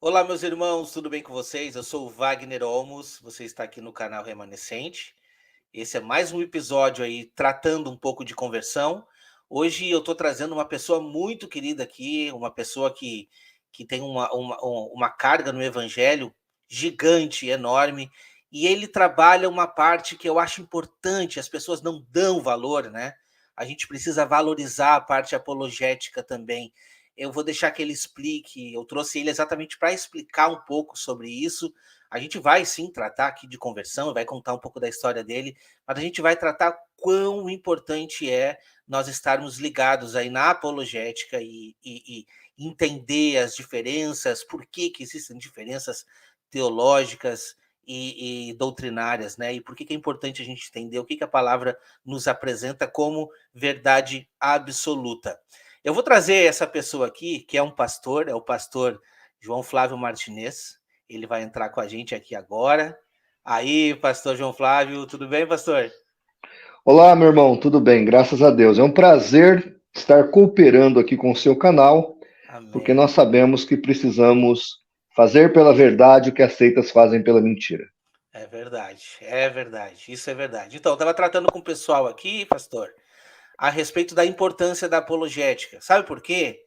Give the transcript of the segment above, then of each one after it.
Olá, meus irmãos, tudo bem com vocês? Eu sou o Wagner Olmos, você está aqui no canal Remanescente. Esse é mais um episódio aí tratando um pouco de conversão. Hoje eu estou trazendo uma pessoa muito querida aqui, uma pessoa que tem uma carga no evangelho gigante, enorme, e ele trabalha uma parte que eu acho importante, as pessoas não dão valor, né? A gente precisa valorizar a parte apologética também. Eu vou deixar que ele explique. Eu trouxe ele exatamente para explicar um pouco sobre isso. A gente vai sim tratar aqui de conversão, vai contar um pouco da história dele, mas a gente vai tratar quão importante é nós estarmos ligados aí na apologética e entender as diferenças, por que existem diferenças teológicas e doutrinárias, né? E por que é importante a gente entender o que a palavra nos apresenta como verdade absoluta. Eu vou trazer essa pessoa aqui, que é um pastor, é o pastor João Flávio Martinez. Ele vai entrar com a gente aqui agora. Aí, pastor João Flávio, tudo bem, pastor? Olá, meu irmão, tudo bem? Graças a Deus. É um prazer estar cooperando aqui com o seu canal, porque Amém. nós sabemos que precisamos fazer pela verdade o que as seitas fazem pela mentira. É verdade, isso é verdade. Então, eu estava tratando com o pessoal aqui, pastor, a respeito da importância da apologética. Sabe por quê?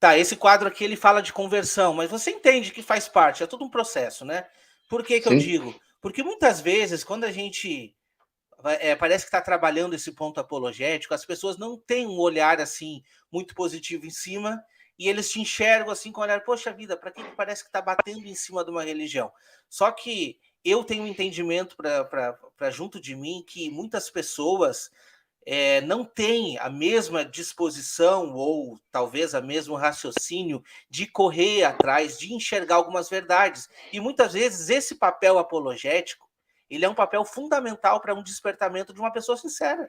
Tá, esse quadro aqui ele fala de conversão, mas você entende que faz parte, é todo um processo, né? Por que eu Sim? digo? Porque muitas vezes, quando a gente parece que está trabalhando esse ponto apologético, as pessoas não têm um olhar assim muito positivo em cima e eles te enxergam assim com o olhar, poxa vida, para que parece que está batendo em cima de uma religião? Só que eu tenho um entendimento para junto de mim que muitas pessoas não têm a mesma disposição ou talvez a mesmo raciocínio de correr atrás, de enxergar algumas verdades. E muitas vezes esse papel apologético ele é um papel fundamental para um despertamento de uma pessoa sincera.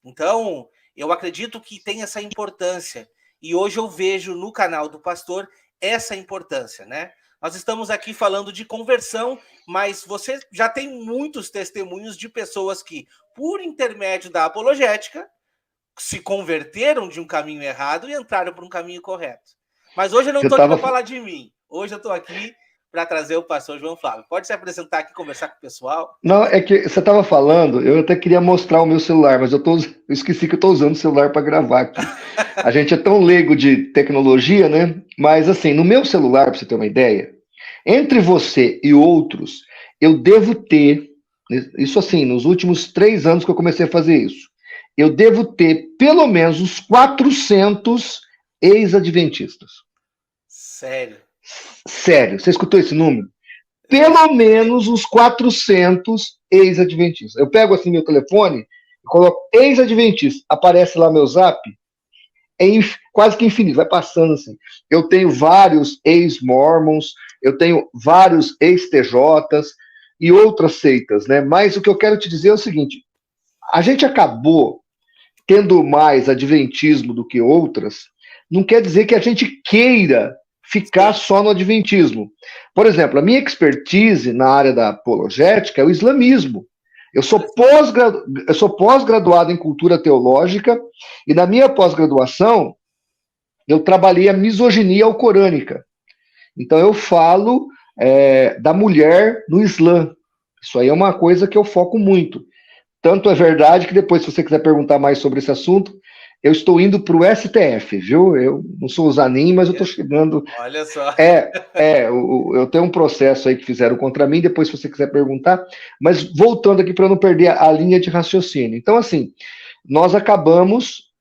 Então, eu acredito que tem essa importância. E hoje eu vejo no canal do pastor essa importância, né? Nós estamos aqui falando de conversão, mas você já tem muitos testemunhos de pessoas que, por intermédio da apologética, se converteram de um caminho errado e entraram para um caminho correto. Mas hoje eu não Você estou aqui para estava. falar de mim. Hoje eu estou aqui para trazer o pastor João Flávio. Pode se apresentar aqui, conversar com o pessoal? Não, é que você estava falando, eu até queria mostrar o meu celular, mas eu esqueci que eu estou usando o celular para gravar aqui. A gente é tão leigo de tecnologia, né? Mas assim, no meu celular, para você ter uma ideia, entre você e outros, eu devo ter, isso assim, nos últimos 3 anos que eu comecei a fazer isso, eu devo ter pelo menos uns 400 ex-adventistas. Sério. Sério, você escutou esse número? Eu, Pelo menos uns 400 ex-adventistas. Eu pego assim meu telefone, coloco ex-adventista, aparece lá meu zap, quase que infinito, vai passando assim. Eu tenho vários ex-mormons, eu tenho vários ex-TJs e outras seitas, né? Mas o que eu quero te dizer é o seguinte: a gente acabou tendo mais adventismo do que outras, não quer dizer que a gente queira ficar sim. só no adventismo. Por exemplo, a minha expertise na área da apologética é o islamismo. Eu Olha sou só. pós-graduado em cultura teológica e na minha pós-graduação eu trabalhei a misoginia alcorânica. Então eu falo da mulher no Islã. Isso aí é uma coisa que eu foco muito. Tanto é verdade que depois, se você quiser perguntar mais sobre esse assunto, eu estou indo para o STF, viu? Eu não sou o Zanin, mas eu estou chegando. Olha só. Eu tenho um processo aí que fizeram contra mim, depois, se você quiser perguntar. Mas voltando aqui para não perder a linha de raciocínio. Então, assim, nós acabamos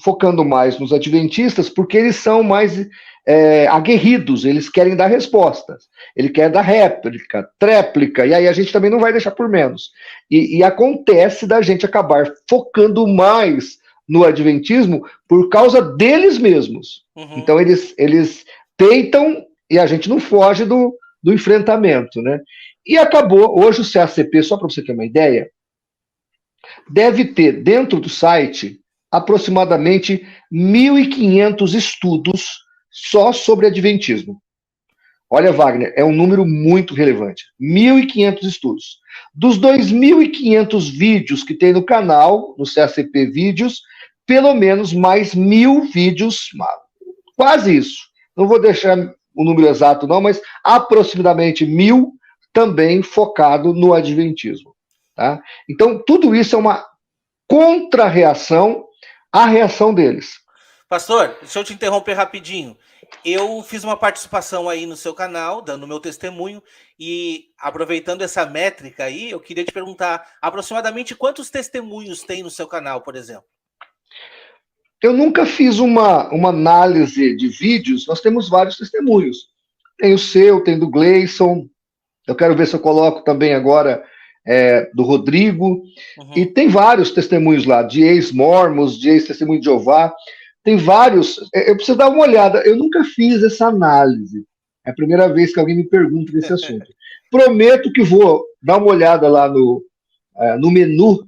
focando mais nos adventistas porque eles são mais aguerridos, eles querem dar respostas, ele quer dar réplica, tréplica, e aí a gente também não vai deixar por menos. E acontece da gente acabar focando mais no adventismo por causa deles mesmos. Uhum. Então eles peitam e a gente não foge do enfrentamento, né? E acabou, hoje o CACP, só para você ter uma ideia, deve ter dentro do site aproximadamente 1.500 estudos só sobre adventismo. Olha, Wagner, é um número muito relevante. 1.500 estudos. Dos 2.500 vídeos que tem no canal, no CACP Vídeos, pelo menos mais 1.000 vídeos, quase isso. Não vou deixar o número exato não, mas aproximadamente 1.000 também focado no adventismo. Tá? Então, tudo isso é uma contra-reação à reação deles. Pastor, deixa eu te interromper rapidinho. Eu fiz uma participação aí no seu canal, dando meu testemunho, e aproveitando essa métrica aí, eu queria te perguntar aproximadamente quantos testemunhos tem no seu canal, por exemplo? Eu nunca fiz uma análise de vídeos, nós temos vários testemunhos. Tem o seu, tem do Gleison, eu quero ver se eu coloco também agora do Rodrigo, e tem vários testemunhos lá, de ex-mormons, de ex-testemunho de Jeová, tem vários, eu preciso dar uma olhada, eu nunca fiz essa análise, é a primeira vez que alguém me pergunta desse assunto. Prometo que vou dar uma olhada lá no menu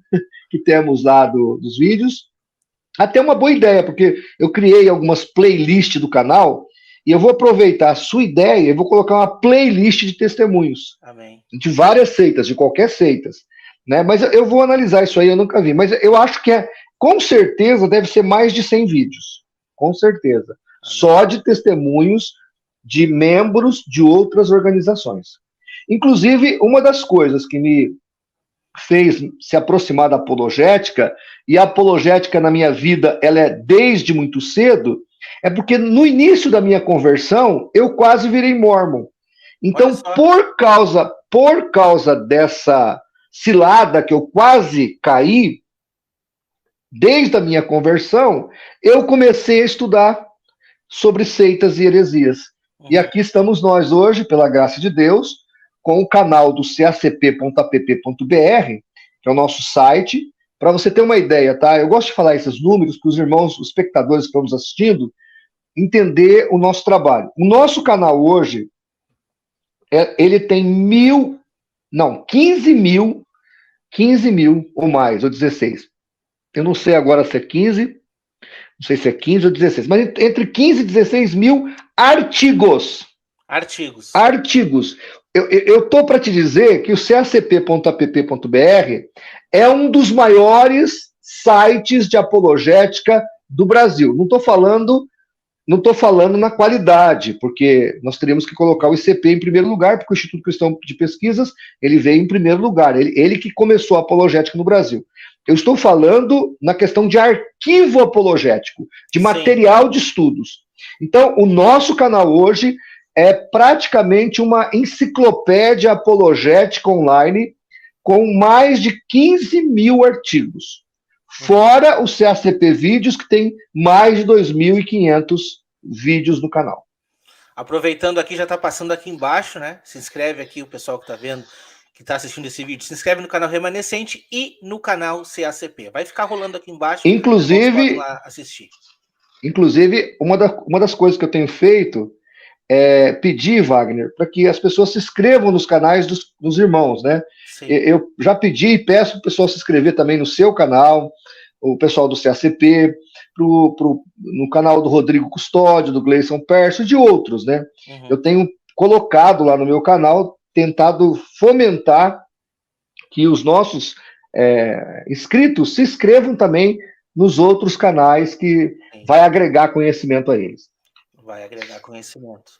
que temos lá dos vídeos, até uma boa ideia, porque eu criei algumas playlists do canal, e eu vou aproveitar a sua ideia e vou colocar uma playlist de testemunhos. Amém. De várias seitas, de qualquer seitas. Né? Mas eu vou analisar isso aí, eu nunca vi. Mas eu acho que com certeza deve ser mais de 100 vídeos. Com certeza. Amém. Só de testemunhos de membros de outras organizações. Inclusive, uma das coisas que me fez se aproximar da apologética, e a apologética na minha vida, ela é desde muito cedo, é porque no início da minha conversão, eu quase virei mórmon. Então, por causa dessa cilada que eu quase caí, desde a minha conversão, eu comecei a estudar sobre seitas e heresias. E aqui estamos nós hoje, pela graça de Deus, com o canal do cacp.app.br, que é o nosso site, para você ter uma ideia, tá? Eu gosto de falar esses números para os irmãos, os espectadores que estão nos assistindo, entender o nosso trabalho. O nosso canal hoje, ele tem 15 mil ou mais, ou 16. Eu não sei agora se é 15, não sei se é 15 ou 16, mas entre 15 e 16 mil artigos. Artigos. Eu estou para te dizer que o cacp.app.br é um dos maiores sites de apologética do Brasil. Não estou falando na qualidade, porque nós teríamos que colocar o ICP em primeiro lugar, porque o Instituto Cristão de Pesquisas, ele veio em primeiro lugar, ele que começou a apologética no Brasil. Eu estou falando na questão de arquivo apologético, de material de estudos. Então, o nosso canal hoje é praticamente uma enciclopédia apologética online, com mais de 15 mil artigos. Fora o CACP Vídeos, que tem mais de 2.500 vídeos no canal. Aproveitando aqui, já está passando aqui embaixo, né? Se inscreve aqui, o pessoal que está vendo, que está assistindo esse vídeo, se inscreve no canal Remanescente e no canal CACP. Vai ficar rolando aqui embaixo. Inclusive, lá assistir. Inclusive, uma das coisas que eu tenho feito é pedir, Wagner, para que as pessoas se inscrevam nos canais dos irmãos, né? Sim. Eu já pedi e peço para o pessoal se inscrever também no seu canal, o pessoal do CACP, no canal do Rodrigo Custódio, do Gleison Perso, de outros, né? Uhum. Eu tenho colocado lá no meu canal, tentado fomentar que os nossos inscritos se inscrevam também nos outros canais que vai agregar conhecimento a eles. Vai agregar conhecimento.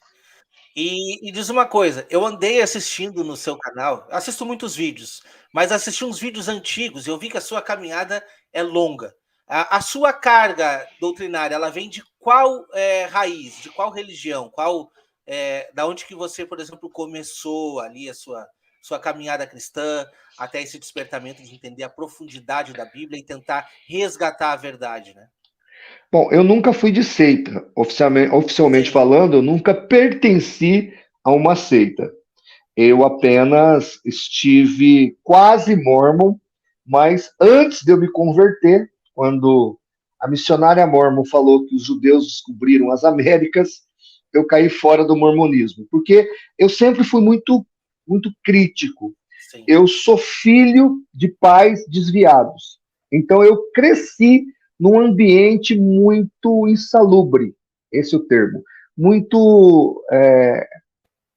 E diz uma coisa, eu andei assistindo no seu canal, assisto muitos vídeos, mas assisti uns vídeos antigos e eu vi que a sua caminhada é longa. A sua carga doutrinária, ela vem de qual raiz, de qual religião, da onde que você, por exemplo, começou ali a sua caminhada cristã, até esse despertamento de entender a profundidade da Bíblia e tentar resgatar a verdade, né? Bom, eu nunca fui de seita, oficialmente falando, eu nunca pertenci a uma seita. Eu apenas estive quase mórmon, mas antes de eu me converter, quando a missionária mórmon falou que os judeus descobriram as Américas, eu caí fora do mormonismo, porque eu sempre fui muito, muito crítico. Sim. Eu sou filho de pais desviados, então eu cresci num ambiente muito insalubre, esse é o termo, muito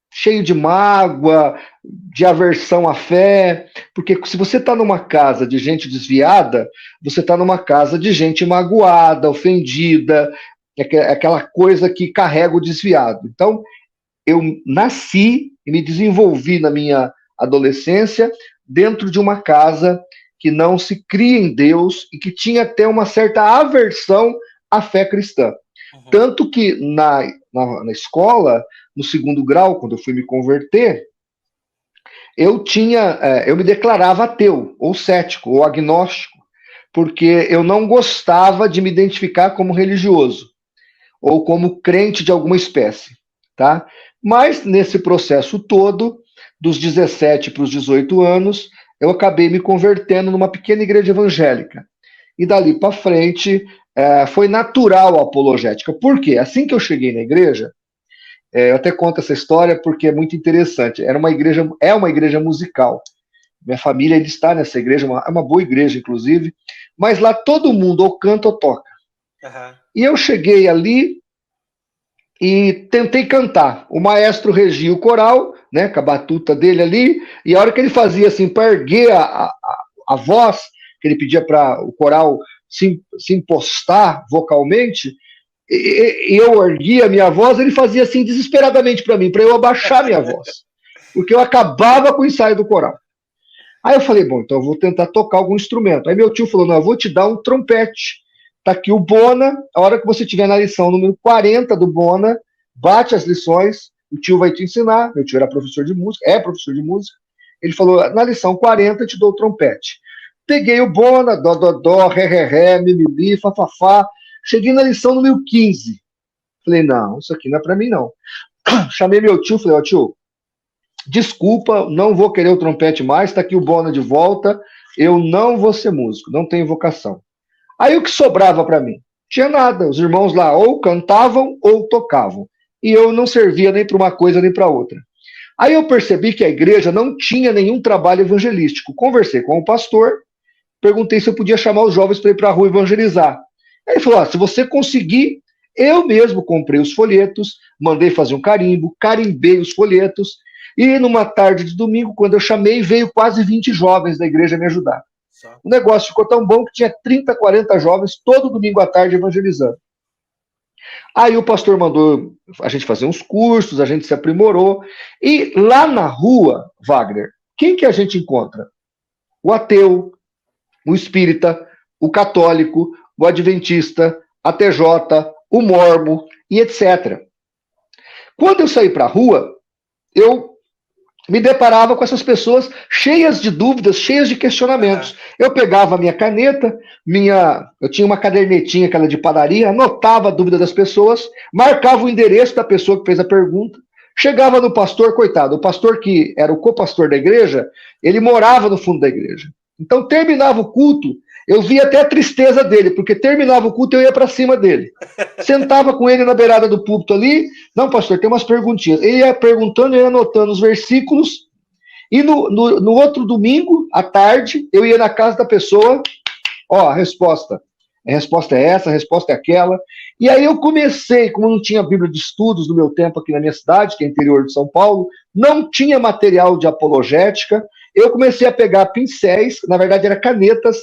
cheio de mágoa, de aversão à fé, porque se você está numa casa de gente desviada, você está numa casa de gente magoada, ofendida, aquela coisa que carrega o desviado. Então, eu nasci e me desenvolvi na minha adolescência dentro de uma casa que não se cria em Deus e que tinha até uma certa aversão à fé cristã. Uhum. Tanto que na escola, no segundo grau, quando eu fui me converter, eu me declarava ateu, ou cético, ou agnóstico, porque eu não gostava de me identificar como religioso, ou como crente de alguma espécie, tá? Mas nesse processo todo, dos 17 para os 18 anos, eu acabei me convertendo numa pequena igreja evangélica. E dali para frente, foi natural a apologética. Por quê? Assim que eu cheguei na igreja, eu até conto essa história porque é muito interessante. É uma igreja musical. Minha família ainda está nessa igreja, é uma boa igreja, inclusive, mas lá todo mundo ou canta ou toca. Uhum. E eu cheguei ali e tentei cantar. O maestro regia o coral, né, com a batuta dele ali, e a hora que ele fazia assim, para erguer a voz, que ele pedia para o coral se impostar vocalmente, e eu erguia a minha voz, ele fazia assim desesperadamente para mim, para eu abaixar minha voz, porque eu acabava com o ensaio do coral. Aí eu falei, bom, então eu vou tentar tocar algum instrumento. Aí meu tio falou, não, eu vou te dar um trompete. Tá aqui o Bona, a hora que você estiver na lição número 40 do Bona, bate as lições, o tio vai te ensinar. Meu tio era professor de música, é professor de música. Ele falou, na lição 40 eu te dou o trompete. Peguei o Bona, dó, dó, dó, ré, mi, mi, mi, fá, fá, fá. Cheguei na lição número 15. Falei, não, isso aqui não é pra mim, não. Chamei meu tio, falei, ó, tio, desculpa, não vou querer o trompete mais, tá aqui o Bona de volta, eu não vou ser músico, não tenho vocação. Aí o que sobrava para mim? Tinha nada, os irmãos lá ou cantavam ou tocavam, e eu não servia nem para uma coisa nem para outra. Aí eu percebi que a igreja não tinha nenhum trabalho evangelístico. Conversei com o pastor, perguntei se eu podia chamar os jovens para ir para a rua evangelizar. Aí ele falou, se você conseguir, eu mesmo comprei os folhetos, mandei fazer um carimbo, carimbei os folhetos, e numa tarde de domingo, quando eu chamei, veio quase 20 jovens da igreja me ajudar. O negócio ficou tão bom que tinha 30, 40 jovens todo domingo à tarde evangelizando. Aí o pastor mandou a gente fazer uns cursos, a gente se aprimorou. E lá na rua, Wagner, quem que a gente encontra? O ateu, o espírita, o católico, o adventista, a TJ, o mormo e etc. Quando eu saí para a rua, eu me deparava com essas pessoas cheias de dúvidas, cheias de questionamentos. Uhum. Eu pegava a minha caneta, eu tinha uma cadernetinha, aquela de padaria, anotava a dúvida das pessoas, marcava o endereço da pessoa que fez a pergunta, chegava no pastor, coitado, o pastor que era o co-pastor da igreja, ele morava no fundo da igreja. Então terminava o culto, eu via até a tristeza dele, porque terminava o culto e eu ia para cima dele. Sentava com ele na beirada do púlpito ali. Não, pastor, tem umas perguntinhas. Ele ia perguntando, eu ia anotando os versículos. E no outro domingo, à tarde, eu ia na casa da pessoa. Ó, a resposta. A resposta é essa, a resposta é aquela. E aí eu comecei, como não tinha Bíblia de estudos no meu tempo aqui na minha cidade, que é interior de São Paulo, não tinha material de apologética, eu comecei a pegar pincéis, na verdade era canetas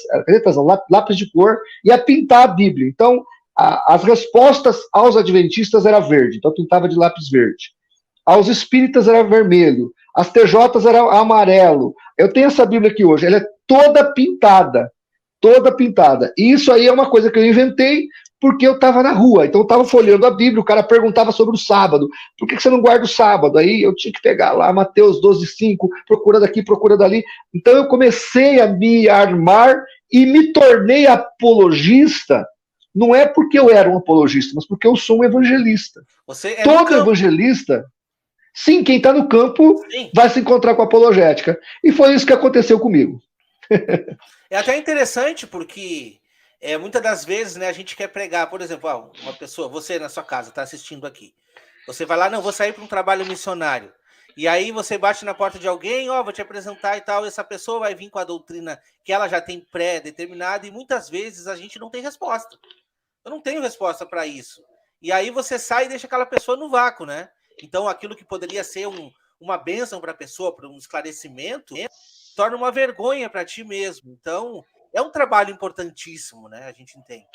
não, lápis de cor, e a pintar a Bíblia. Então, as respostas aos adventistas era verde, então eu pintava de lápis verde. Aos espíritas era vermelho, as TJs era amarelo. Eu tenho essa Bíblia aqui hoje, ela é toda pintada. E isso aí é uma coisa que eu inventei porque eu estava na rua, então eu estava folheando a Bíblia, o cara perguntava sobre o sábado, por que você não guarda o sábado? Aí eu tinha que pegar lá Mateus 12:5, procura daqui, procura dali. Então eu comecei a me armar e me tornei apologista, não é porque eu era um apologista, mas porque eu sou um evangelista. Todo evangelista, sim, quem está no campo vai se encontrar com a apologética. E foi isso que aconteceu comigo. É até interessante porque muitas das vezes, né, a gente quer pregar, por exemplo, uma pessoa, você na sua casa está assistindo aqui, você vai lá, não, vou sair para um trabalho missionário, e aí você bate na porta de alguém, vou te apresentar e tal, e essa pessoa vai vir com a doutrina que ela já tem pré-determinada, e muitas vezes a gente não tem resposta. Eu não tenho resposta para isso. E aí você sai e deixa aquela pessoa no vácuo, né? Então aquilo que poderia ser uma bênção para a pessoa, para um esclarecimento, torna uma vergonha para ti mesmo. Então, é um trabalho importantíssimo, né? A gente entende.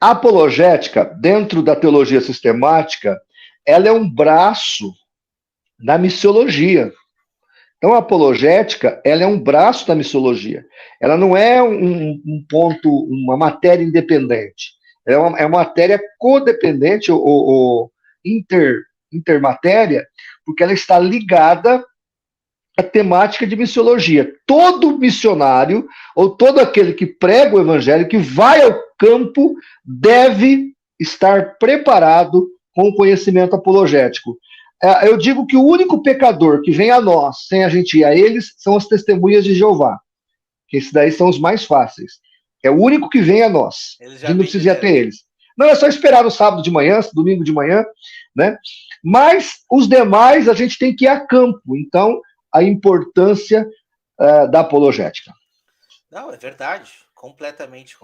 A apologética, dentro da teologia sistemática, ela é um braço da missiologia. Então, a apologética, ela é um braço da missiologia. Ela não é um ponto, uma matéria independente. É uma matéria codependente ou intermatéria, porque ela está ligada à temática de missiologia. Todo missionário, ou todo aquele que prega o evangelho, que vai ao campo, deve estar preparado com o conhecimento apologético. Eu digo que o único pecador que vem a nós, sem a gente ir a eles, são as testemunhas de Jeová. Que esses daí são os mais fáceis. É o único que vem a nós. A gente não precisa ir até eles. Não, é só esperar no sábado de manhã, domingo de manhã, né? Mas os demais a gente tem que ir a campo. Então, a importância da apologética. Não, é verdade. Completamente.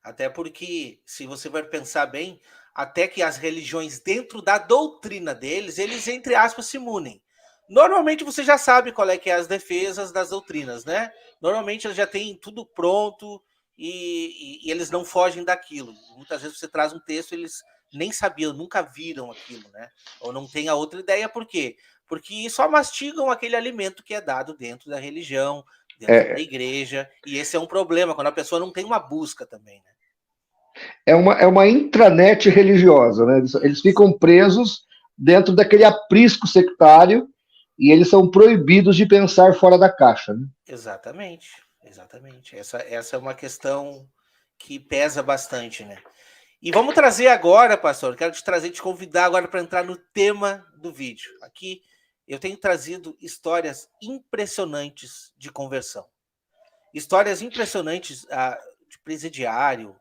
Até porque, se você vai pensar bem, até que as religiões, dentro da doutrina deles, eles, entre aspas, se munem. Normalmente você já sabe qual é que é as defesas das doutrinas, né? Normalmente eles já têm tudo pronto e eles não fogem daquilo. Muitas vezes você traz um texto, eles nem sabiam, nunca viram aquilo, né? Ou não tem a outra ideia, por quê? Porque só mastigam aquele alimento que é dado dentro da religião, dentro da igreja, e esse é um problema, quando a pessoa não tem uma busca também, né? É uma intranet religiosa, né? Eles ficam presos dentro daquele aprisco sectário e eles são proibidos de pensar fora da caixa, né? Exatamente. Essa é uma questão que pesa bastante, né? E vamos trazer agora, pastor, quero te convidar agora para entrar no tema do vídeo. Aqui eu tenho trazido histórias impressionantes de conversão. Histórias impressionantes de presidiário,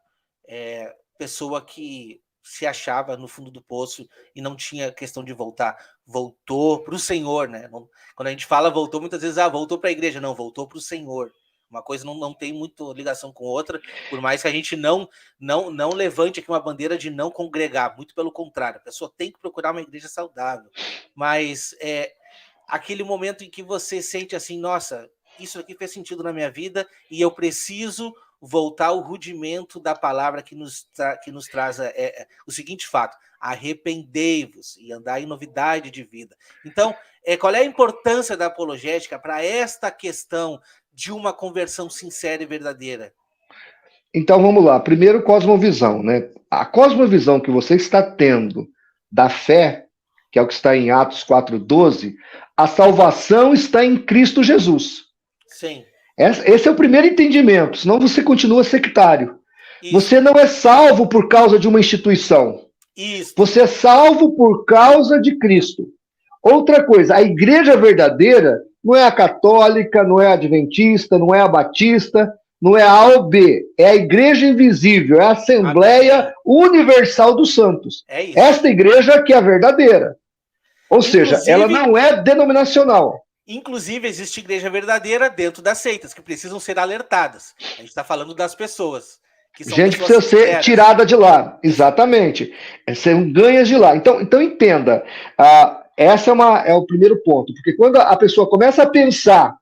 pessoa que se achava no fundo do poço e não tinha questão de voltar. Voltou para o Senhor, né? Quando a gente fala voltou, muitas vezes, voltou para a igreja. Não, voltou para o Senhor. Uma coisa não tem muito ligação com outra, por mais que a gente não levante aqui uma bandeira de não congregar, muito pelo contrário, a pessoa tem que procurar uma igreja saudável, mas aquele momento em que você sente assim, nossa, isso aqui fez sentido na minha vida e eu preciso voltar ao rudimento da palavra que nos traz o seguinte fato: arrependei-vos e andai em novidade de vida. Então, qual é a importância da apologética para esta questão de uma conversão sincera e verdadeira? Então vamos lá. Primeiro, cosmovisão, né? A cosmovisão que você está tendo da fé, que é o que está em Atos 4:12, a salvação está em Cristo Jesus. Sim. Esse é o primeiro entendimento, senão você continua sectário. Isso. Você não é salvo por causa de uma instituição. Isso. Você é salvo por causa de Cristo. Outra coisa, a igreja verdadeira não é a católica, não é a adventista, não é a batista, não é a A ou B. É a igreja invisível, é a Assembleia Universal dos Santos. É isso. Esta igreja que é a verdadeira. Ou seja, ela não é denominacional. Inclusive, existe igreja verdadeira dentro das seitas, que precisam ser alertadas. A gente está falando das pessoas. Que são gente precisa ser tirada de lá. Exatamente. São ganhas de lá. Então entenda. Essa é o primeiro ponto. Porque quando a pessoa começa a pensar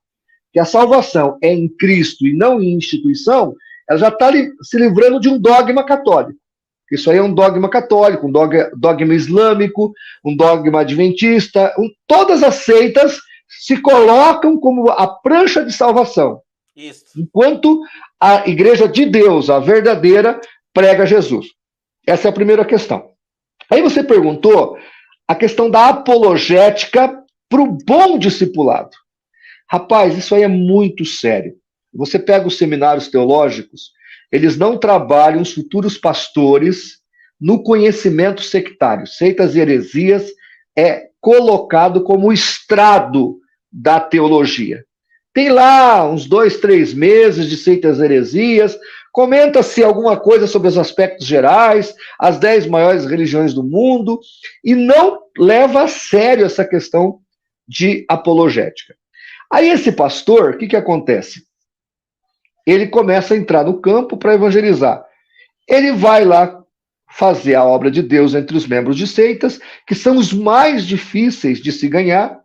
que a salvação é em Cristo e não em instituição, ela já está se livrando de um dogma católico. Isso aí é um dogma católico, um dogma islâmico, um dogma adventista. Todas as seitas se colocam como a prancha de salvação. Isso. Enquanto a igreja de Deus, a verdadeira, prega Jesus. Essa é a primeira questão. Aí você perguntou a questão da apologética para o bom discipulado. Rapaz, isso aí é muito sério. Você pega os seminários teológicos, eles não trabalham os futuros pastores no conhecimento sectário. Seitas e heresias é colocado como o estrado da teologia. Tem lá uns 2, 3 meses de seitas e heresias, comenta-se alguma coisa sobre os aspectos gerais, as 10 maiores religiões do mundo, e não leva a sério essa questão de apologética. Aí esse pastor, o que acontece? Ele começa a entrar no campo para evangelizar. Ele vai lá fazer a obra de Deus entre os membros de seitas, que são os mais difíceis de se ganhar.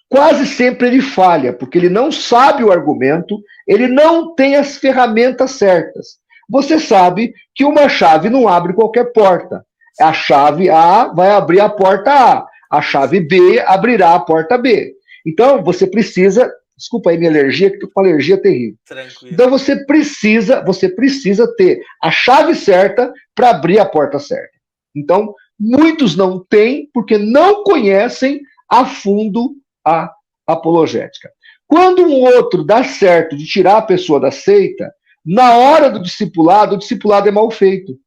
Quase sempre ele falha, porque ele não sabe o argumento, ele não tem as ferramentas certas. Você sabe que uma chave não abre qualquer porta. A chave A vai abrir a porta A. a chave B abrirá a porta B. Então, você precisa... Desculpa aí minha alergia, que estou com uma alergia terrível. Tranquilo. Então, você precisa ter a chave certa para abrir a porta certa. Então, muitos não têm porque não conhecem a fundo a apologética. Quando um outro dá certo de tirar a pessoa da seita, na hora do discipulado, o discipulado é mal feito.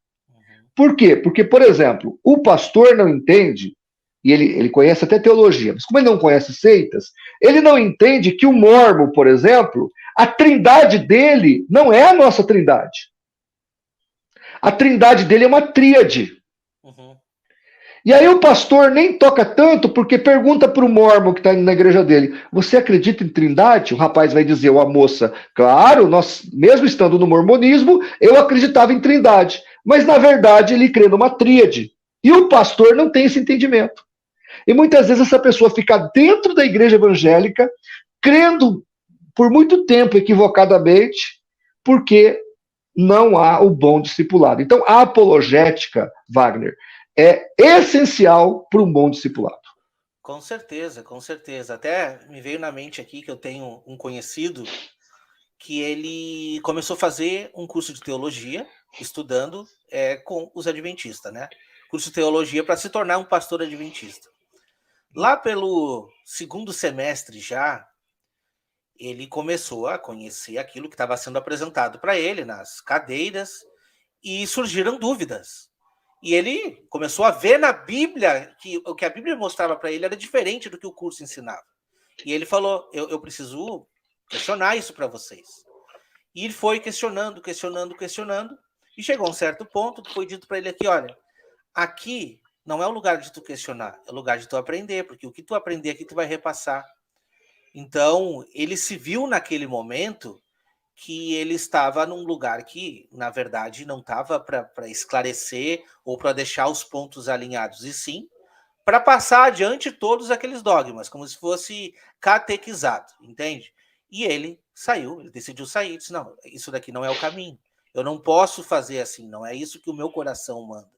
Por quê? Porque, por exemplo, o pastor não entende, e ele conhece até teologia, mas como ele não conhece seitas, ele não entende que o mormon, por exemplo, a trindade dele não é a nossa trindade. A trindade dele é uma tríade. Uhum. E aí o pastor nem toca tanto, porque pergunta para o mormon que está na igreja dele, você acredita em trindade? O rapaz vai dizer, ou a moça, claro, nós, mesmo estando no mormonismo, eu acreditava em trindade. Mas, na verdade, ele crê numa tríade. E o pastor não tem esse entendimento. E muitas vezes essa pessoa fica dentro da igreja evangélica, crendo por muito tempo equivocadamente, porque não há o bom discipulado. Então, a apologética, Wagner, é essencial para um bom discipulado. Com certeza, com certeza. Até me veio na mente aqui que eu tenho um conhecido que ele começou a fazer um curso de teologia, estudando com os adventistas, né? Curso de teologia para se tornar um pastor adventista. Lá pelo segundo semestre já, ele começou a conhecer aquilo que estava sendo apresentado para ele nas cadeiras e surgiram dúvidas. E ele começou a ver na Bíblia que o que a Bíblia mostrava para ele era diferente do que o curso ensinava. E ele falou, eu preciso questionar isso para vocês. E ele foi questionando, e chegou a um certo ponto que foi dito para ele aqui, olha, aqui não é o lugar de tu questionar, é o lugar de tu aprender, porque o que tu aprender aqui tu vai repassar. Então, ele se viu naquele momento que ele estava num lugar que, na verdade, não estava para esclarecer ou para deixar os pontos alinhados, e sim para passar adiante todos aqueles dogmas, como se fosse catequizado, entende? E ele saiu, ele decidiu sair, disse, não, isso daqui não é o caminho, eu não posso fazer assim, não é isso que o meu coração manda.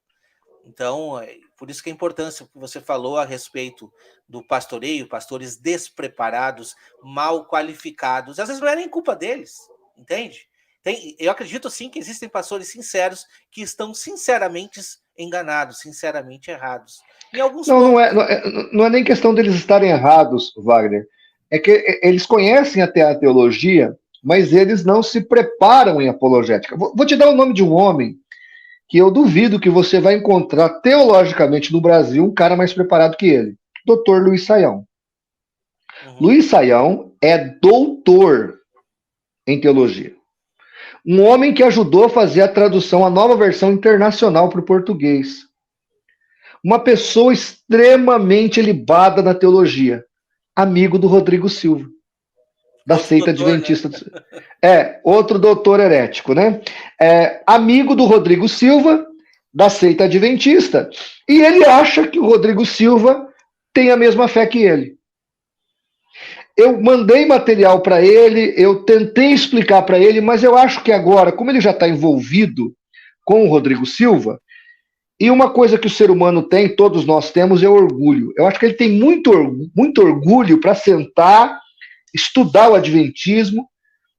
Então, por isso que a importância que você falou a respeito do pastoreio, pastores despreparados, mal qualificados, às vezes não é nem culpa deles, entende? Eu acredito sim que existem pastores sinceros que estão sinceramente enganados, sinceramente errados. Em alguns não é nem questão deles estarem errados, Wagner. É que eles conhecem até a teologia, mas eles não se preparam em apologética. Vou te dar o nome de um homem que eu duvido que você vai encontrar teologicamente no Brasil um cara mais preparado que ele. Dr. Luiz Saião. Uhum. Luiz Saião é doutor em teologia. Um homem que ajudou a fazer a tradução, a nova versão internacional para o português. Uma pessoa extremamente libada na teologia. Amigo do Rodrigo Silva, da outro seita doutor, adventista. Né? Outro doutor herético, né? Amigo do Rodrigo Silva, da seita adventista. E ele acha que o Rodrigo Silva tem a mesma fé que ele. Eu mandei material para ele, eu tentei explicar para ele, mas eu acho que agora, como ele já está envolvido com o Rodrigo Silva, e uma coisa que o ser humano tem, todos nós temos, é orgulho. Eu acho que ele tem muito orgulho para sentar, estudar o adventismo,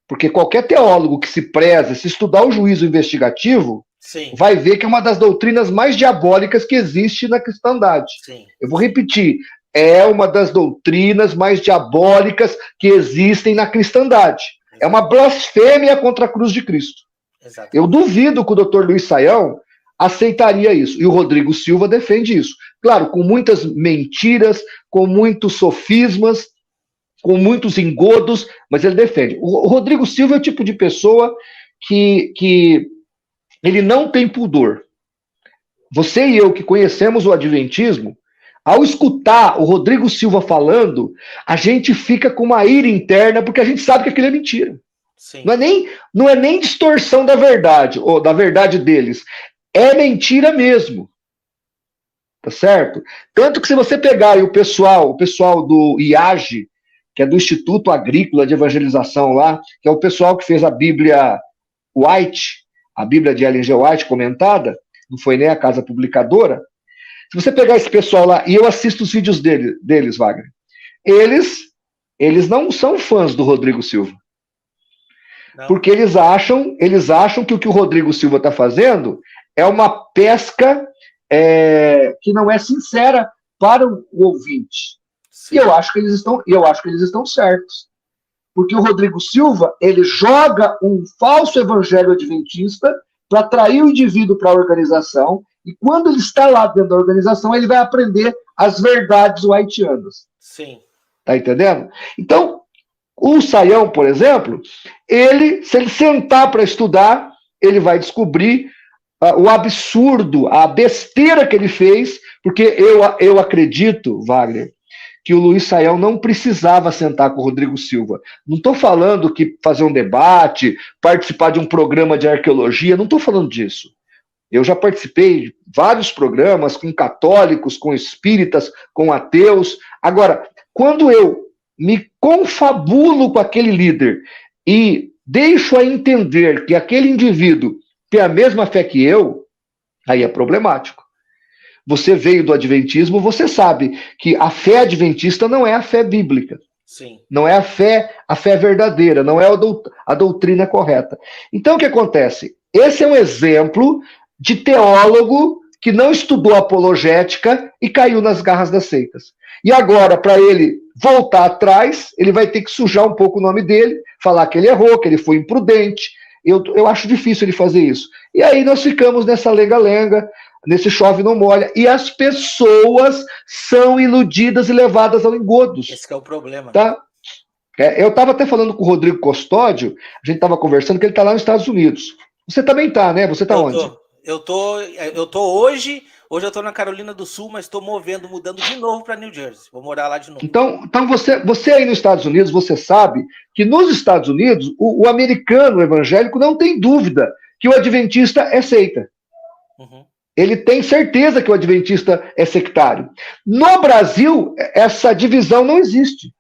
porque qualquer teólogo que se preza, se estudar o juízo investigativo, sim, vai ver que é uma das doutrinas mais diabólicas que existe na cristandade. Sim. Eu vou repetir, é uma das doutrinas mais diabólicas que existem na cristandade. Exato. É uma blasfêmia contra a cruz de Cristo. Exato. Eu duvido que o Dr. Luiz Saião aceitaria isso. E o Rodrigo Silva defende isso. Claro, com muitas mentiras, com muitos sofismas, com muitos engodos, mas ele defende. O Rodrigo Silva é o tipo de pessoa que ele não tem pudor. Você e eu que conhecemos o adventismo, ao escutar o Rodrigo Silva falando, a gente fica com uma ira interna porque a gente sabe que aquilo é mentira. Sim. Não é nem distorção da verdade, ou da verdade deles. É mentira mesmo. Tá certo? Tanto que se você pegar aí o pessoal do IAGE, que é do Instituto Agrícola de Evangelização lá, que é o pessoal que fez a Bíblia White, a Bíblia de Ellen G. White comentada, não foi nem a casa publicadora. Se você pegar esse pessoal lá, e eu assisto os vídeos deles, Wagner, eles não são fãs do Rodrigo Silva. Não. Porque eles acham que o o Rodrigo Silva está fazendo é uma pesca que não é sincera para o ouvinte. Sim. E eu acho que eles estão certos. Porque o Rodrigo Silva, ele joga um falso evangelho adventista para atrair o indivíduo para a organização, e quando ele está lá dentro da organização, ele vai aprender as verdades whiteanas. Sim. Tá entendendo? Então, o Saião, por exemplo, se ele sentar para estudar, ele vai descobrir o absurdo, a besteira que ele fez, porque eu acredito, Wagner, que o Luiz Saião não precisava sentar com o Rodrigo Silva. Não estou falando que fazer um debate, participar de um programa de arqueologia, não estou falando disso. Eu já participei de vários programas com católicos, com espíritas, com ateus. Agora, quando eu me confabulo com aquele líder e deixo a entender que aquele indivíduo tem a mesma fé que eu, aí é problemático. Você veio do adventismo, você sabe que a fé adventista não é a fé bíblica. Sim. Não é a fé verdadeira, não é a doutrina correta. Então, o que acontece? Esse é um exemplo de teólogo que não estudou apologética e caiu nas garras das seitas. E agora, para ele voltar atrás, ele vai ter que sujar um pouco o nome dele, falar que ele errou, que ele foi imprudente. Eu acho difícil ele fazer isso. E aí nós ficamos nessa lenga-lenga, nesse chove não molha, e as pessoas são iludidas e levadas ao engodos. Esse que é o problema. Tá? Eu estava até falando com o Rodrigo Custódio, a gente estava conversando, que ele está lá nos Estados Unidos. Você também está, né? Você está onde? Eu tô hoje eu estou na Carolina do Sul, mas estou mudando de novo para New Jersey. Vou morar lá de novo. Então você aí nos Estados Unidos, você sabe que nos Estados Unidos, o americano evangélico não tem dúvida que o adventista é seita. Uhum. Ele tem certeza que o adventista é sectário. No Brasil, essa divisão não existe.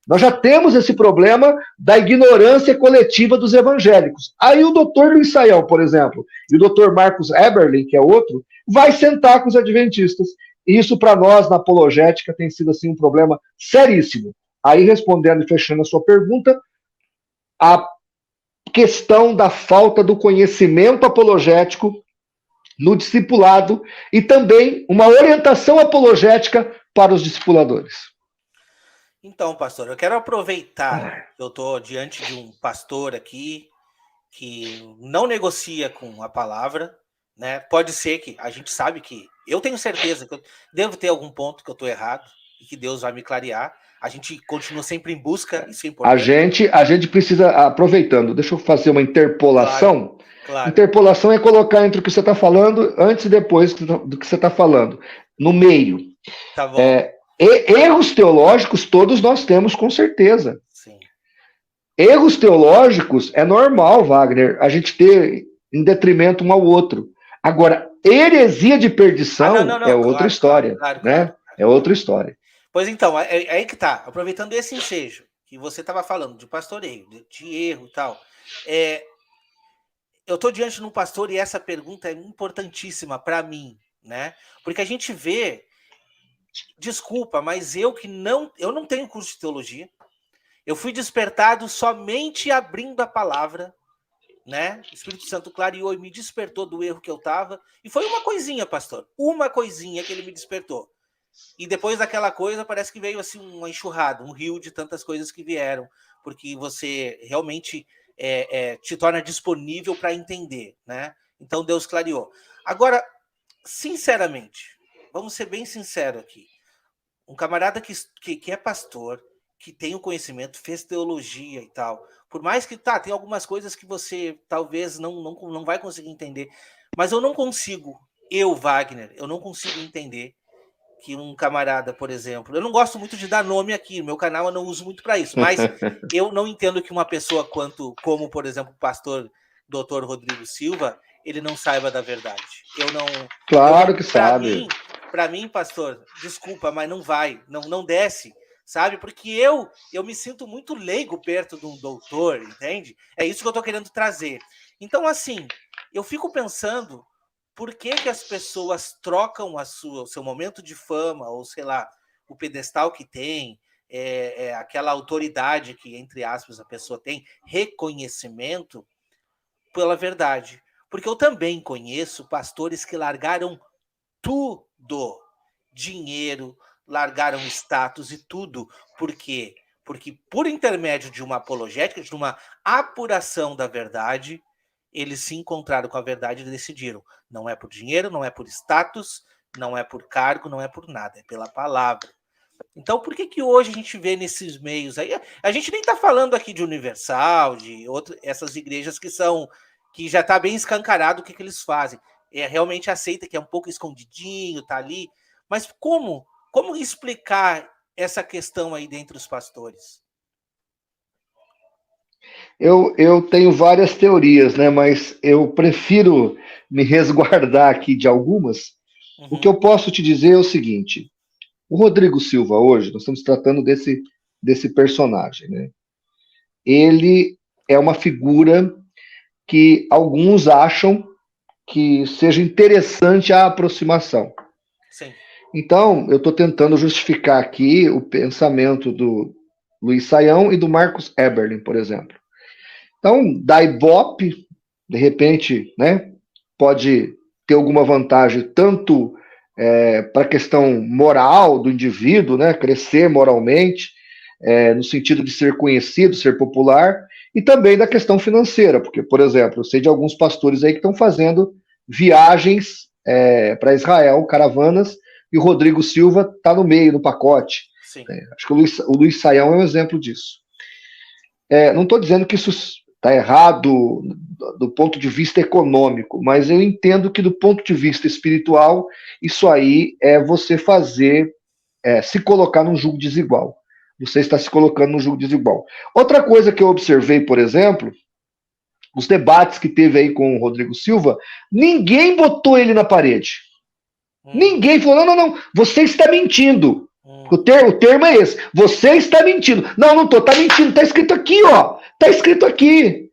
Nós já temos esse problema da ignorância coletiva dos evangélicos. Aí o doutor Luiz Saião, por exemplo, e o doutor Marcos Eberlin, que é outro, vai sentar com os adventistas. E isso, para nós, na apologética, tem sido assim, um problema seríssimo. Aí, respondendo e fechando a sua pergunta, a questão da falta do conhecimento apologético no discipulado e também uma orientação apologética para os discipuladores. Então, pastor, eu quero aproveitar que eu estou diante de um pastor aqui que não negocia com a palavra, né? Pode ser que a gente sabe que eu tenho certeza que eu devo ter algum ponto que eu estou errado e que Deus vai me clarear. A gente continua sempre em busca, isso é importante. A gente precisa, aproveitando, deixa eu fazer uma interpolação. Claro. Interpolação é colocar entre o que você está falando antes e depois do que você está falando, no meio. Tá bom. Erros teológicos todos nós temos, com certeza. Sim. Erros teológicos é normal, Wagner, a gente ter em detrimento um ao outro. Agora, heresia de perdição é outra história, né? É outra história. Pois então, é aí que tá. Aproveitando esse ensejo que você estava falando de pastoreio, de erro e tal, eu estou diante de um pastor e essa pergunta é importantíssima para mim, né? Porque a gente vê, desculpa, mas eu não tenho curso de teologia. Eu fui despertado somente abrindo a palavra, né? O Espírito Santo clareou e me despertou do erro que eu estava. E foi uma coisinha, pastor. Uma coisinha que ele me despertou. E depois daquela coisa, parece que veio assim uma enxurrada, um rio de tantas coisas que vieram. Porque você realmente te torna disponível para entender, né? Então Deus clareou. Agora, sinceramente, vamos ser bem sinceros aqui. Um camarada que é pastor, que tem o conhecimento, fez teologia e tal. Por mais que, tem algumas coisas que você talvez não vai conseguir entender. Mas eu não consigo, Wagner, eu não consigo entender que um camarada, por exemplo... Eu não gosto muito de dar nome aqui, no meu canal eu não uso muito para isso, mas eu não entendo que uma pessoa como, por exemplo, o pastor Dr. Rodrigo Silva, ele não saiba da verdade. Claro que sabe. Para mim, pastor, desculpa, mas não vai, não desce, sabe? Porque eu me sinto muito leigo perto de um doutor, entende? É isso que eu estou querendo trazer. Então, assim, eu fico pensando por que que as pessoas trocam o seu momento de fama, ou sei lá, o pedestal que tem, aquela autoridade que, entre aspas, a pessoa tem, reconhecimento, pela verdade. Porque eu também conheço pastores que largaram tudo, dinheiro, largaram status e tudo. Por quê? Porque por intermédio de uma apologética, de uma apuração da verdade, eles se encontraram com a verdade e decidiram. Não é por dinheiro, não é por status, não é por cargo, não é por nada, é pela palavra. Então, por que que hoje a gente vê nesses meios aí? A gente nem está falando aqui de Universal, de essas igrejas que já está bem escancarado o que eles fazem. Realmente aceita que é um pouco escondidinho, tá ali. Mas como explicar essa questão aí dentre os pastores? Eu tenho várias teorias, né? Mas eu prefiro me resguardar aqui de algumas. O que eu posso te dizer é o seguinte: o Rodrigo Silva hoje, nós estamos tratando desse personagem, né? Ele é uma figura que alguns acham que seja interessante a aproximação. Sim. Então, eu estou tentando justificar aqui o pensamento do Luiz Saião e do Marcos Eberlin, por exemplo. Então, da Ibope, de repente, né, pode ter alguma vantagem tanto para a questão moral do indivíduo, né, crescer moralmente, no sentido de ser conhecido, ser popular, e também da questão financeira, porque, por exemplo, eu sei de alguns pastores aí que estão fazendo viagens para Israel, caravanas, e o Rodrigo Silva está no meio, no pacote. Acho que o Luiz Saião é um exemplo disso. Não estou dizendo que isso está errado do ponto de vista econômico, mas eu entendo que do ponto de vista espiritual, isso aí é você fazer, se colocar num julgo desigual. Você está se colocando num julgo desigual. Outra coisa que eu observei, por exemplo, os debates que teve aí com o Rodrigo Silva, ninguém botou ele na parede. Ninguém falou, não, você está mentindo. O termo é esse, você está mentindo. Não estou, está mentindo, está escrito aqui, ó. Está escrito aqui.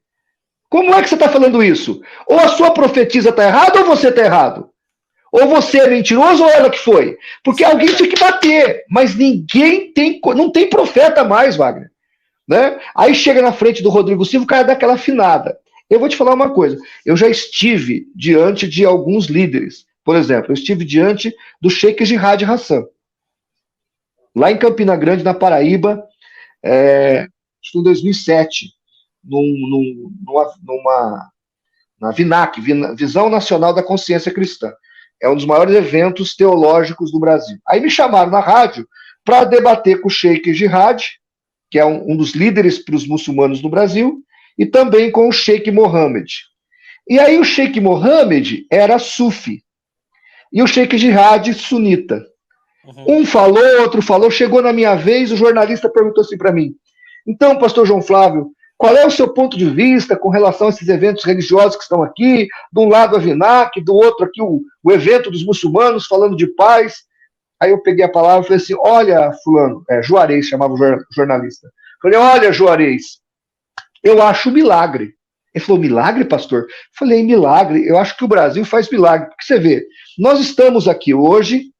Como é que você está falando isso? Ou a sua profetisa está errada ou você está errado. Ou você é mentiroso ou ela que foi. Porque alguém tinha que bater. Mas não tem profeta mais, Wagner. Né? Aí chega na frente do Rodrigo Silva, o cara dá aquela afinada. Eu vou te falar uma coisa. Eu já estive diante de alguns líderes. Por exemplo, eu estive diante do Sheikh Jihad Hassan. Lá em Campina Grande, na Paraíba, acho que em 2007, na VINAC, Visão Nacional da Consciência Cristã. É um dos maiores eventos teológicos do Brasil. Aí me chamaram na rádio para debater com o Sheikh Jihad, que é um dos líderes para os muçulmanos no Brasil, e também com o Sheikh Mohammed. E aí o Sheikh Mohammed era sufi, e o Sheikh Jihad sunita. Um falou, outro falou, chegou na minha vez, o jornalista perguntou assim para mim, então, pastor João Flávio, qual é o seu ponto de vista com relação a esses eventos religiosos que estão aqui? De um lado a VINAC, do outro aqui o evento dos muçulmanos falando de paz. Aí eu peguei a palavra e falei assim, olha, fulano, Juarez chamava o jornalista. Falei, olha, Juarez, eu acho milagre. Ele falou, milagre, pastor? Falei, milagre, eu acho que o Brasil faz milagre. Porque você vê, nós estamos aqui hoje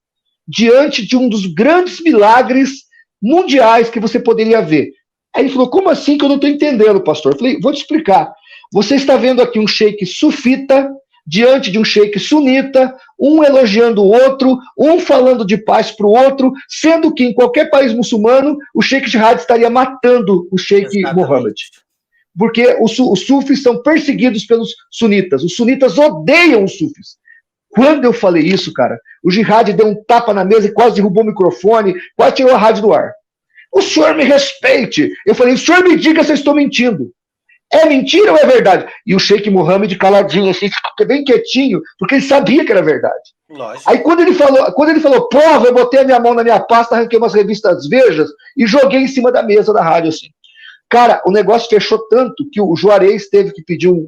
diante de um dos grandes milagres mundiais que você poderia ver. Aí ele falou, como assim que eu não estou entendendo, pastor? Eu falei, vou te explicar. Você está vendo aqui um sheik sufita diante de um sheik sunita, um elogiando o outro, um falando de paz para o outro, sendo que em qualquer país muçulmano, o sheik Jihad estaria matando o sheik Mohammed. Porque os sufis são perseguidos pelos sunitas. Os sunitas odeiam os sufis. Quando eu falei isso, cara, o Jihad deu um tapa na mesa e quase derrubou o microfone, quase tirou a rádio do ar. O senhor me respeite. Eu falei, o senhor me diga se eu estou mentindo. É mentira ou é verdade? E o Sheikh Mohammed caladinho, assim, bem quietinho, porque ele sabia que era verdade. Lógico. Aí quando ele falou, prova, eu botei a minha mão na minha pasta, arranquei umas revistas Vejas e joguei em cima da mesa da rádio, assim. Cara, o negócio fechou tanto que o Juarez teve que pedir um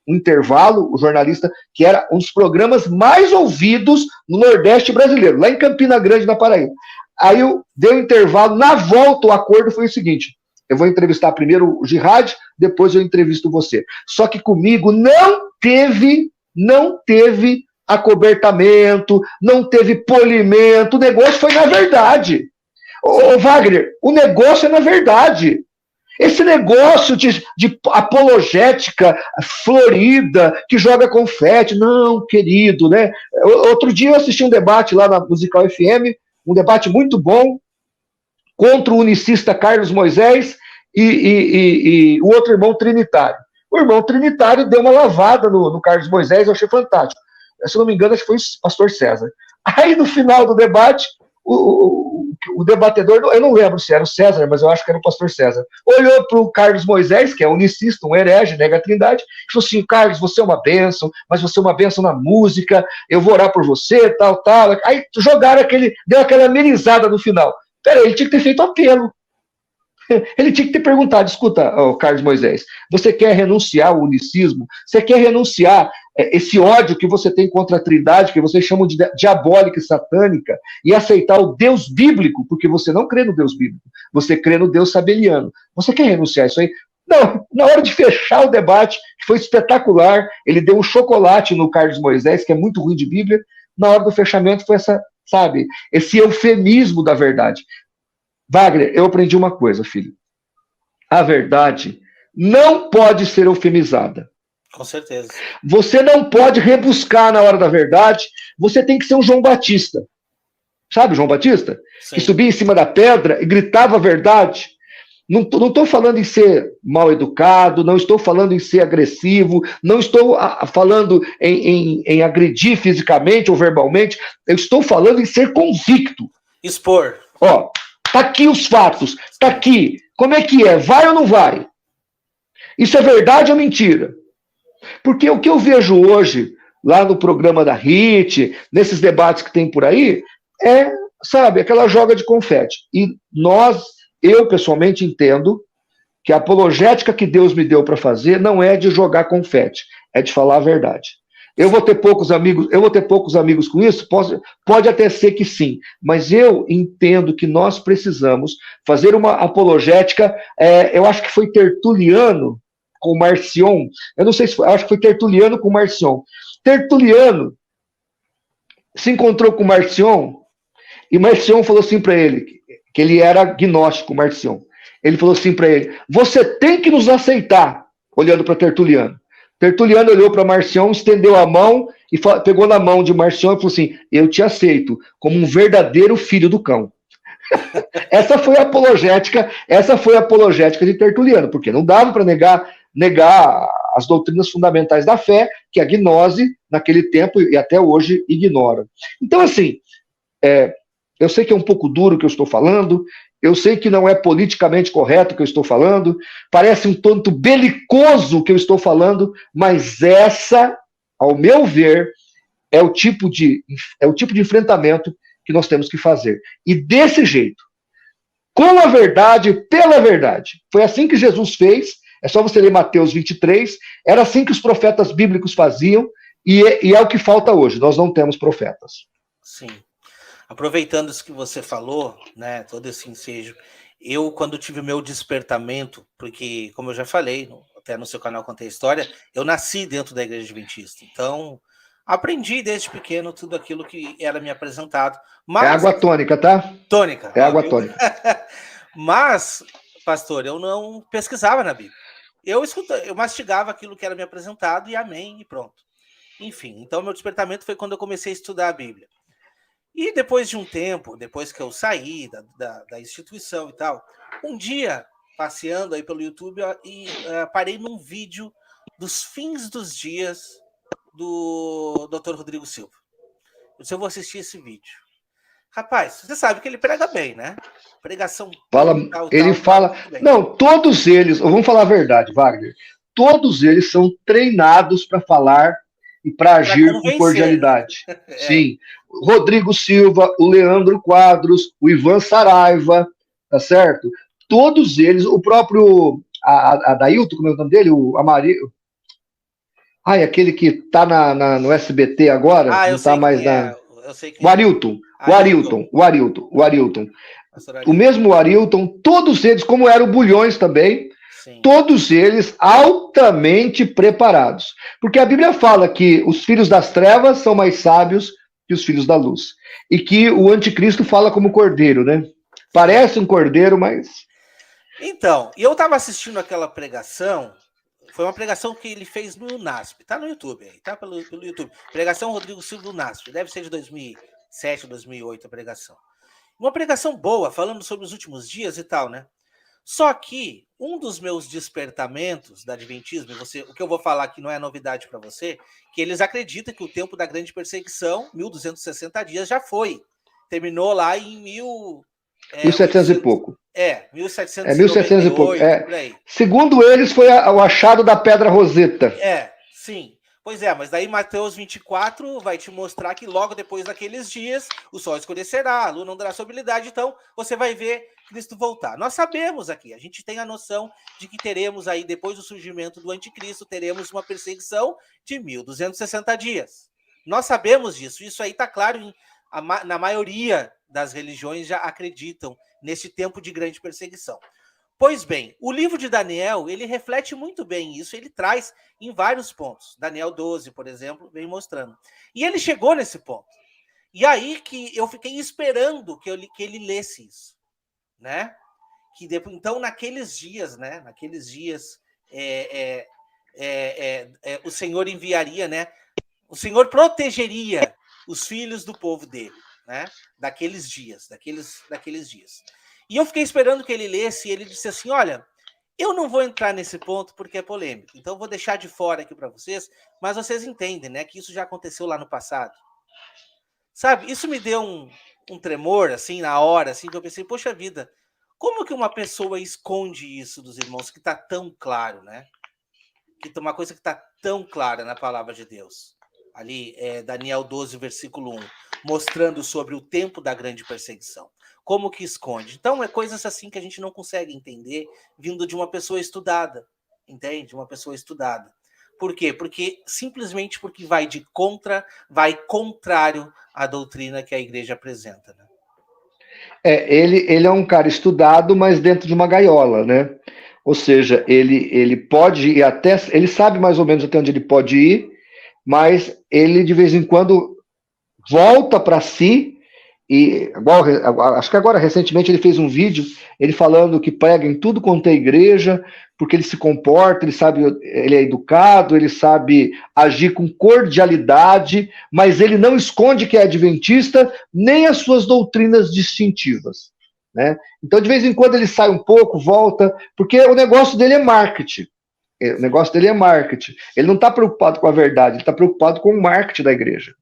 intervalo, o jornalista, que era um dos programas mais ouvidos no Nordeste brasileiro, lá em Campina Grande, na Paraíba. Aí eu dei um intervalo, na volta o acordo foi o seguinte, eu vou entrevistar primeiro o Jihad, depois eu entrevisto você. Só que comigo não teve acobertamento, não teve polimento, o negócio foi na verdade. Ô Wagner, o negócio é na verdade. Esse negócio de apologética florida, que joga confete, não, querido, né? Outro dia eu assisti um debate lá na Musical FM, um debate muito bom, contra o unicista Carlos Moisés e o outro irmão trinitário. O irmão trinitário deu uma lavada no Carlos Moisés, eu achei fantástico. Se não me engano, acho que foi o pastor César. Aí, no final do debate, o debatedor, eu não lembro se era o César, mas eu acho que era o pastor César, olhou para o Carlos Moisés, que é unicista, um herege, nega a trindade, e falou assim: Carlos, você é uma bênção, mas você é uma bênção na música, eu vou orar por você, tal, tal. Aí jogaram deu aquela amenizada no final. Peraí, ele tinha que ter feito apelo. Ele tinha que ter perguntado: escuta, Carlos Moisés, você quer renunciar ao unicismo? Você quer renunciar esse ódio que você tem contra a Trindade, que vocês chamam de diabólica e satânica, e aceitar o Deus bíblico, porque você não crê no Deus bíblico, você crê no Deus sabeliano. Você quer renunciar a isso aí? Não, na hora de fechar o debate, que foi espetacular, ele deu um chocolate no Carlos Moisés, que é muito ruim de Bíblia, na hora do fechamento foi esse eufemismo da verdade. Wagner, eu aprendi uma coisa, filho. A verdade não pode ser eufemizada. Com certeza. Você não pode rebuscar na hora da verdade. Você tem que ser um João Batista. Sabe João Batista? Sim. Que subia em cima da pedra e gritava a verdade. Não estou falando em ser mal educado, não estou falando em ser agressivo, não estou falando em agredir fisicamente ou verbalmente. Eu estou falando em ser convicto. Expor. Ó, tá aqui os fatos, tá aqui. Como é que é? Vai ou não vai? Isso é verdade ou mentira? Porque o que eu vejo hoje, lá no programa da HIT, nesses debates que tem por aí, é, aquela joga de confete. E eu pessoalmente entendo que a apologética que Deus me deu para fazer não é de jogar confete, é de falar a verdade. Eu vou ter poucos amigos com isso? Pode até ser que sim, mas eu entendo que nós precisamos fazer uma apologética, eu acho que foi Tertuliano com Marcion, eu não sei se foi, acho que foi Tertuliano com Marcion. Tertuliano se encontrou com Marcion e Marcion falou assim para ele, que ele era gnóstico, Marcion. Ele falou assim para ele: você tem que nos aceitar, olhando para Tertuliano. Tertuliano olhou para Marcion, estendeu a mão e pegou na mão de Marcion e falou assim: eu te aceito como um verdadeiro filho do cão. Essa foi a apologética de Tertuliano, porque não dava para negar as doutrinas fundamentais da fé, que a gnose, naquele tempo e até hoje, ignora. Então, assim, eu sei que é um pouco duro o que eu estou falando, eu sei que não é politicamente correto o que eu estou falando, parece um tanto belicoso o que eu estou falando, mas essa, ao meu ver, é o tipo de enfrentamento que nós temos que fazer. E desse jeito, com a verdade, pela verdade. Foi assim que Jesus fez, é só você ler Mateus 23, era assim que os profetas bíblicos faziam, e é o que falta hoje, nós não temos profetas. Sim. Aproveitando isso que você falou, né, todo esse ensejo, eu, quando tive o meu despertamento, porque, como eu já falei, até no seu canal Contei a História, eu nasci dentro da Igreja Adventista, então aprendi desde pequeno tudo aquilo que era me apresentado. Mas, é água tônica, tá? Tônica. É água tônica. Mas, pastor, eu não pesquisava na Bíblia. Eu mastigava aquilo que era me apresentado e amém, e pronto. Enfim, então meu despertamento foi quando eu comecei a estudar a Bíblia. E depois de um tempo, depois que eu saí da instituição e tal, um dia, passeando aí pelo YouTube, parei num vídeo dos fins dos dias do Dr. Rodrigo Silva. Eu vou assistir esse vídeo. Rapaz, você sabe que ele prega bem, né? Pregação. Ele fala. Não, todos eles, vamos falar a verdade, Wagner. Todos eles são treinados para falar e para agir com cordialidade. Sim. Rodrigo Silva, o Leandro Quadros, o Ivan Saraiva, tá certo? Todos eles, o próprio Adailton, como é o nome dele? O Amarillo. Aquele que tá no SBT agora, não tá mais na. O Arilton. O mesmo Arilton, todos eles, como era o Bulhões também, Sim. Todos eles altamente preparados. Porque a Bíblia fala que os filhos das trevas são mais sábios que os filhos da luz. E que o anticristo fala como cordeiro, né? Parece um cordeiro, mas... Então, eu estava assistindo aquela pregação, foi uma pregação que ele fez no NASP, tá no YouTube aí, tá pelo YouTube. Pregação Rodrigo Silva do NASP, deve ser de 2007, 2008 a pregação. Uma pregação boa, falando sobre os últimos dias e tal, né? Só que um dos meus despertamentos da Adventismo, o que eu vou falar aqui não é novidade para você, que eles acreditam que o tempo da grande perseguição, 1260 dias, já foi. Terminou lá em 1700 e pouco. 1700 e pouco. 1798, por aí. Segundo eles, foi o achado da Pedra Roseta. Sim. Pois é, mas daí Mateus 24 vai te mostrar que logo depois daqueles dias o sol escurecerá, a lua não dará sua habilidade, então você vai ver Cristo voltar. Nós sabemos aqui, a gente tem a noção de que teremos aí, depois do surgimento do anticristo, teremos uma perseguição de 1260 dias. Nós sabemos disso, isso aí está claro, na maioria das religiões já acreditam nesse tempo de grande perseguição. Pois bem, o livro de Daniel, ele reflete muito bem isso, ele traz em vários pontos. Daniel 12, por exemplo, vem mostrando. E ele chegou nesse ponto. E aí que eu fiquei esperando que ele lesse isso, né? Que depois, então, naqueles dias, né? O Senhor enviaria, né? O Senhor protegeria os filhos do povo dele, né? Daqueles dias. E eu fiquei esperando que ele lesse, e ele disse assim, olha, eu não vou entrar nesse ponto porque é polêmico, então eu vou deixar de fora aqui para vocês, mas vocês entendem, né, que isso já aconteceu lá no passado. Sabe, isso me deu um tremor, assim, na hora, assim, que eu pensei, poxa vida, como que uma pessoa esconde isso dos irmãos, que está tão claro, né? Que uma coisa que está tão clara na palavra de Deus. Ali, Daniel 12, versículo 1, mostrando sobre o tempo da grande perseguição. Como que esconde? Então, é coisas assim que a gente não consegue entender vindo de uma pessoa estudada, entende? Uma pessoa estudada. Por quê? Simplesmente porque vai contrário à doutrina que a igreja apresenta, né? Ele é um cara estudado, mas dentro de uma gaiola, né? Ou seja, ele pode ir até... Ele sabe mais ou menos até onde ele pode ir, mas ele, de vez em quando, volta para si, e acho que agora, recentemente, ele fez um vídeo, ele falando que prega em tudo quanto é igreja, porque ele se comporta, ele sabe, ele é educado, ele sabe agir com cordialidade, mas ele não esconde que é adventista, nem as suas doutrinas distintivas, né? Então, de vez em quando, ele sai um pouco, volta, porque o negócio dele é marketing. O negócio dele é marketing. Ele não está preocupado com a verdade, ele está preocupado com o marketing da igreja.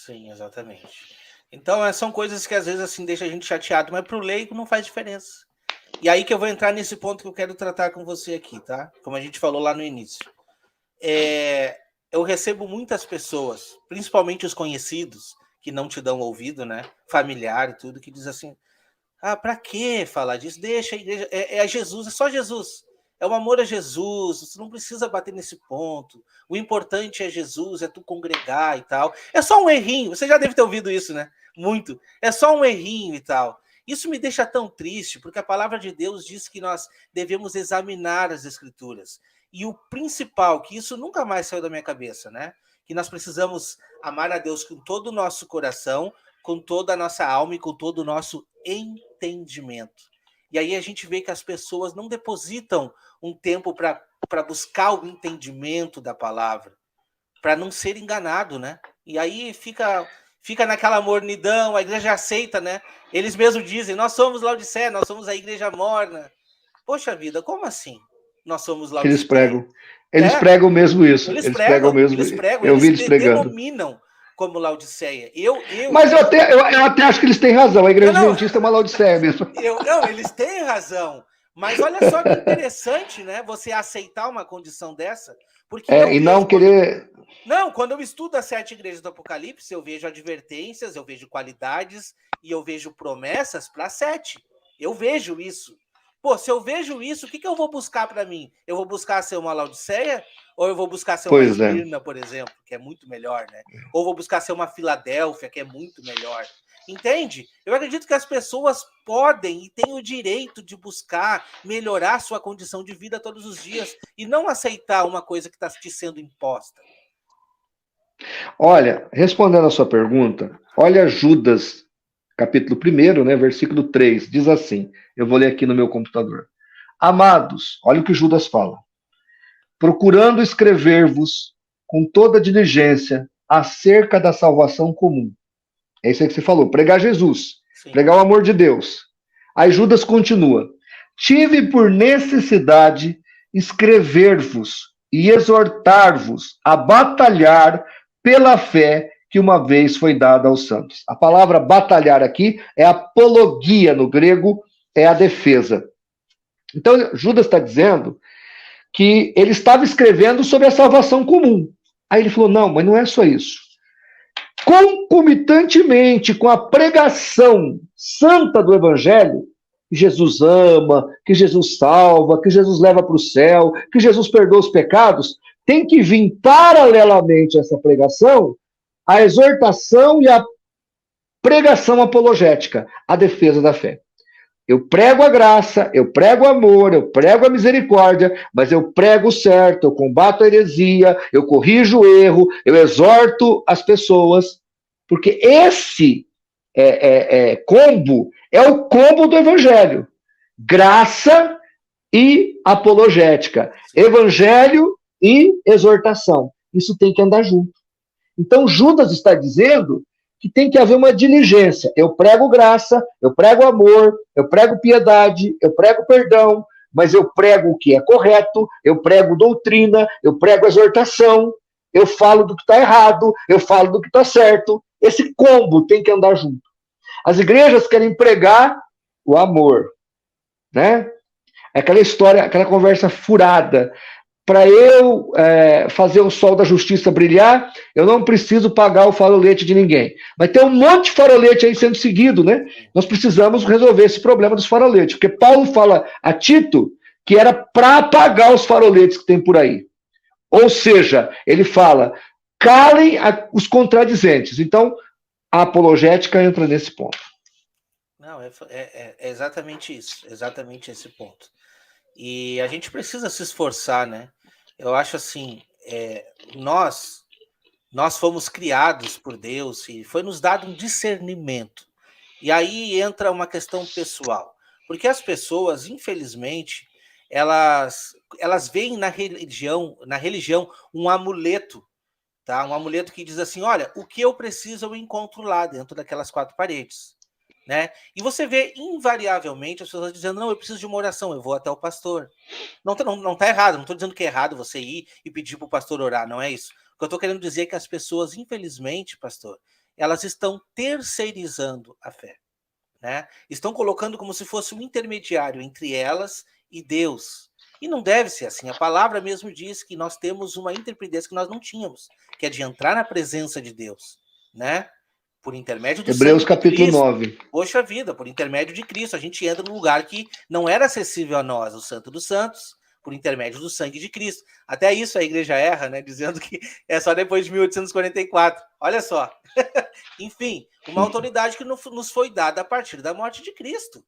Sim, exatamente. Então, são coisas que às vezes assim deixa a gente chateado, mas para o leigo não faz diferença. E aí que eu vou entrar nesse ponto que eu quero tratar com você aqui, tá? Como a gente falou lá no início. Eu recebo muitas pessoas, principalmente os conhecidos, que não te dão ouvido, né? Familiar e tudo, que diz assim, para que falar disso? Deixa a igreja, Jesus, é só Jesus. É o amor a Jesus, você não precisa bater nesse ponto. O importante é Jesus, é tu congregar e tal. É só um errinho, você já deve ter ouvido isso, né? Muito. É só um errinho e tal. Isso me deixa tão triste, porque a palavra de Deus diz que nós devemos examinar as Escrituras. E o principal, que isso nunca mais saiu da minha cabeça, né? Que nós precisamos amar a Deus com todo o nosso coração, com toda a nossa alma e com todo o nosso entendimento. E aí a gente vê que as pessoas não depositam um tempo para buscar o entendimento da palavra, para não ser enganado, né? E aí fica naquela mornidão, a igreja aceita, né? Eles mesmos dizem, nós somos Laodiceia, nós somos a igreja morna. Poxa vida, como assim? Nós somos Laodiceia. Eles pregam. Eles pregam mesmo isso. Eles pregam mesmo. Eu vi eles pregando. Denominam como Laodiceia. Mas eu até acho que eles têm razão. A igreja adventista é uma Laodiceia mesmo. Não, eles têm razão. Mas olha só que interessante, né? Você aceitar uma condição dessa. Porque quando eu estudo as 7 igrejas do Apocalipse, eu vejo advertências, eu vejo qualidades e eu vejo promessas para 7. Eu vejo isso. Pô, se eu vejo isso, o que eu vou buscar para mim? Eu vou buscar ser uma Laodiceia? Ou eu vou buscar ser uma Esmirna, por exemplo, que é muito melhor, né? Ou vou buscar ser uma Filadélfia, que é muito melhor. Entende? Eu acredito que as pessoas podem e têm o direito de buscar melhorar sua condição de vida todos os dias e não aceitar uma coisa que está te sendo imposta. Olha, respondendo a sua pergunta, olha Judas, capítulo 1, né, versículo 3, diz assim, eu vou ler aqui no meu computador. Amados, olha o que Judas fala. Procurando escrever-vos com toda diligência acerca da salvação comum. É isso aí que você falou, pregar Jesus, Sim. pregar o amor de Deus. Aí Judas continua. Tive por necessidade escrever-vos e exortar-vos a batalhar pela fé que uma vez foi dada aos santos. A palavra batalhar aqui é apologia no grego, é a defesa. Então, Judas está dizendo que ele estava escrevendo sobre a salvação comum. Aí ele falou: não, mas não é só isso. Concomitantemente com a pregação santa do Evangelho, que Jesus ama, que Jesus salva, que Jesus leva para o céu, que Jesus perdoa os pecados, tem que vir paralelamente a essa pregação a exortação e a pregação apologética, a defesa da fé. Eu prego a graça, eu prego o amor, eu prego a misericórdia, mas eu prego o certo, eu combato a heresia, eu corrijo o erro, eu exorto as pessoas, porque esse combo é o combo do evangelho. Graça e apologética. Evangelho e exortação. Isso tem que andar junto. Então, Judas está dizendo que tem que haver uma diligência. Eu prego graça, eu prego amor, eu prego piedade, eu prego perdão, mas eu prego o que é correto, eu prego doutrina, eu prego exortação, eu falo do que está errado, eu falo do que está certo. Esse combo tem que andar junto. As igrejas querem pregar o amor, né? Aquela história, aquela conversa furada. Para eu fazer o sol da justiça brilhar, eu não preciso pagar o farolete de ninguém. Mas tem um monte de farolete aí sendo seguido, né? Nós precisamos resolver esse problema dos faroletes. Porque Paulo fala a Tito que era para apagar os faroletes que tem por aí. Ou seja, ele fala, calem os contradizentes. Então, a apologética entra nesse ponto. Não, é exatamente isso, exatamente esse ponto. E a gente precisa se esforçar, né? Eu acho assim, nós fomos criados por Deus e foi nos dado um discernimento. E aí entra uma questão pessoal, porque as pessoas, infelizmente, elas veem na religião um amuleto, tá? Um amuleto que diz assim, olha, o que eu preciso eu encontro lá dentro daquelas quatro paredes. Né? E você vê invariavelmente as pessoas dizendo, não, eu preciso de uma oração, eu vou até o pastor. Não tá errado, não estou dizendo que é errado você ir e pedir para o pastor orar, não é isso. O que eu estou querendo dizer é que as pessoas, infelizmente, pastor, elas estão terceirizando a fé. Né? Estão colocando como se fosse um intermediário entre elas e Deus. E não deve ser assim. A palavra mesmo diz que nós temos uma interpretância que nós não tínhamos, que é de entrar na presença de Deus, né? Por intermédio do Hebreus sangue de capítulo Cristo. 9. Poxa vida, por intermédio de Cristo, a gente entra num lugar que não era acessível a nós, o Santo dos Santos, por intermédio do sangue de Cristo. Até isso a igreja erra, né? Dizendo que é só depois de 1844. Olha só. Enfim, uma autoridade que nos foi dada a partir da morte de Cristo.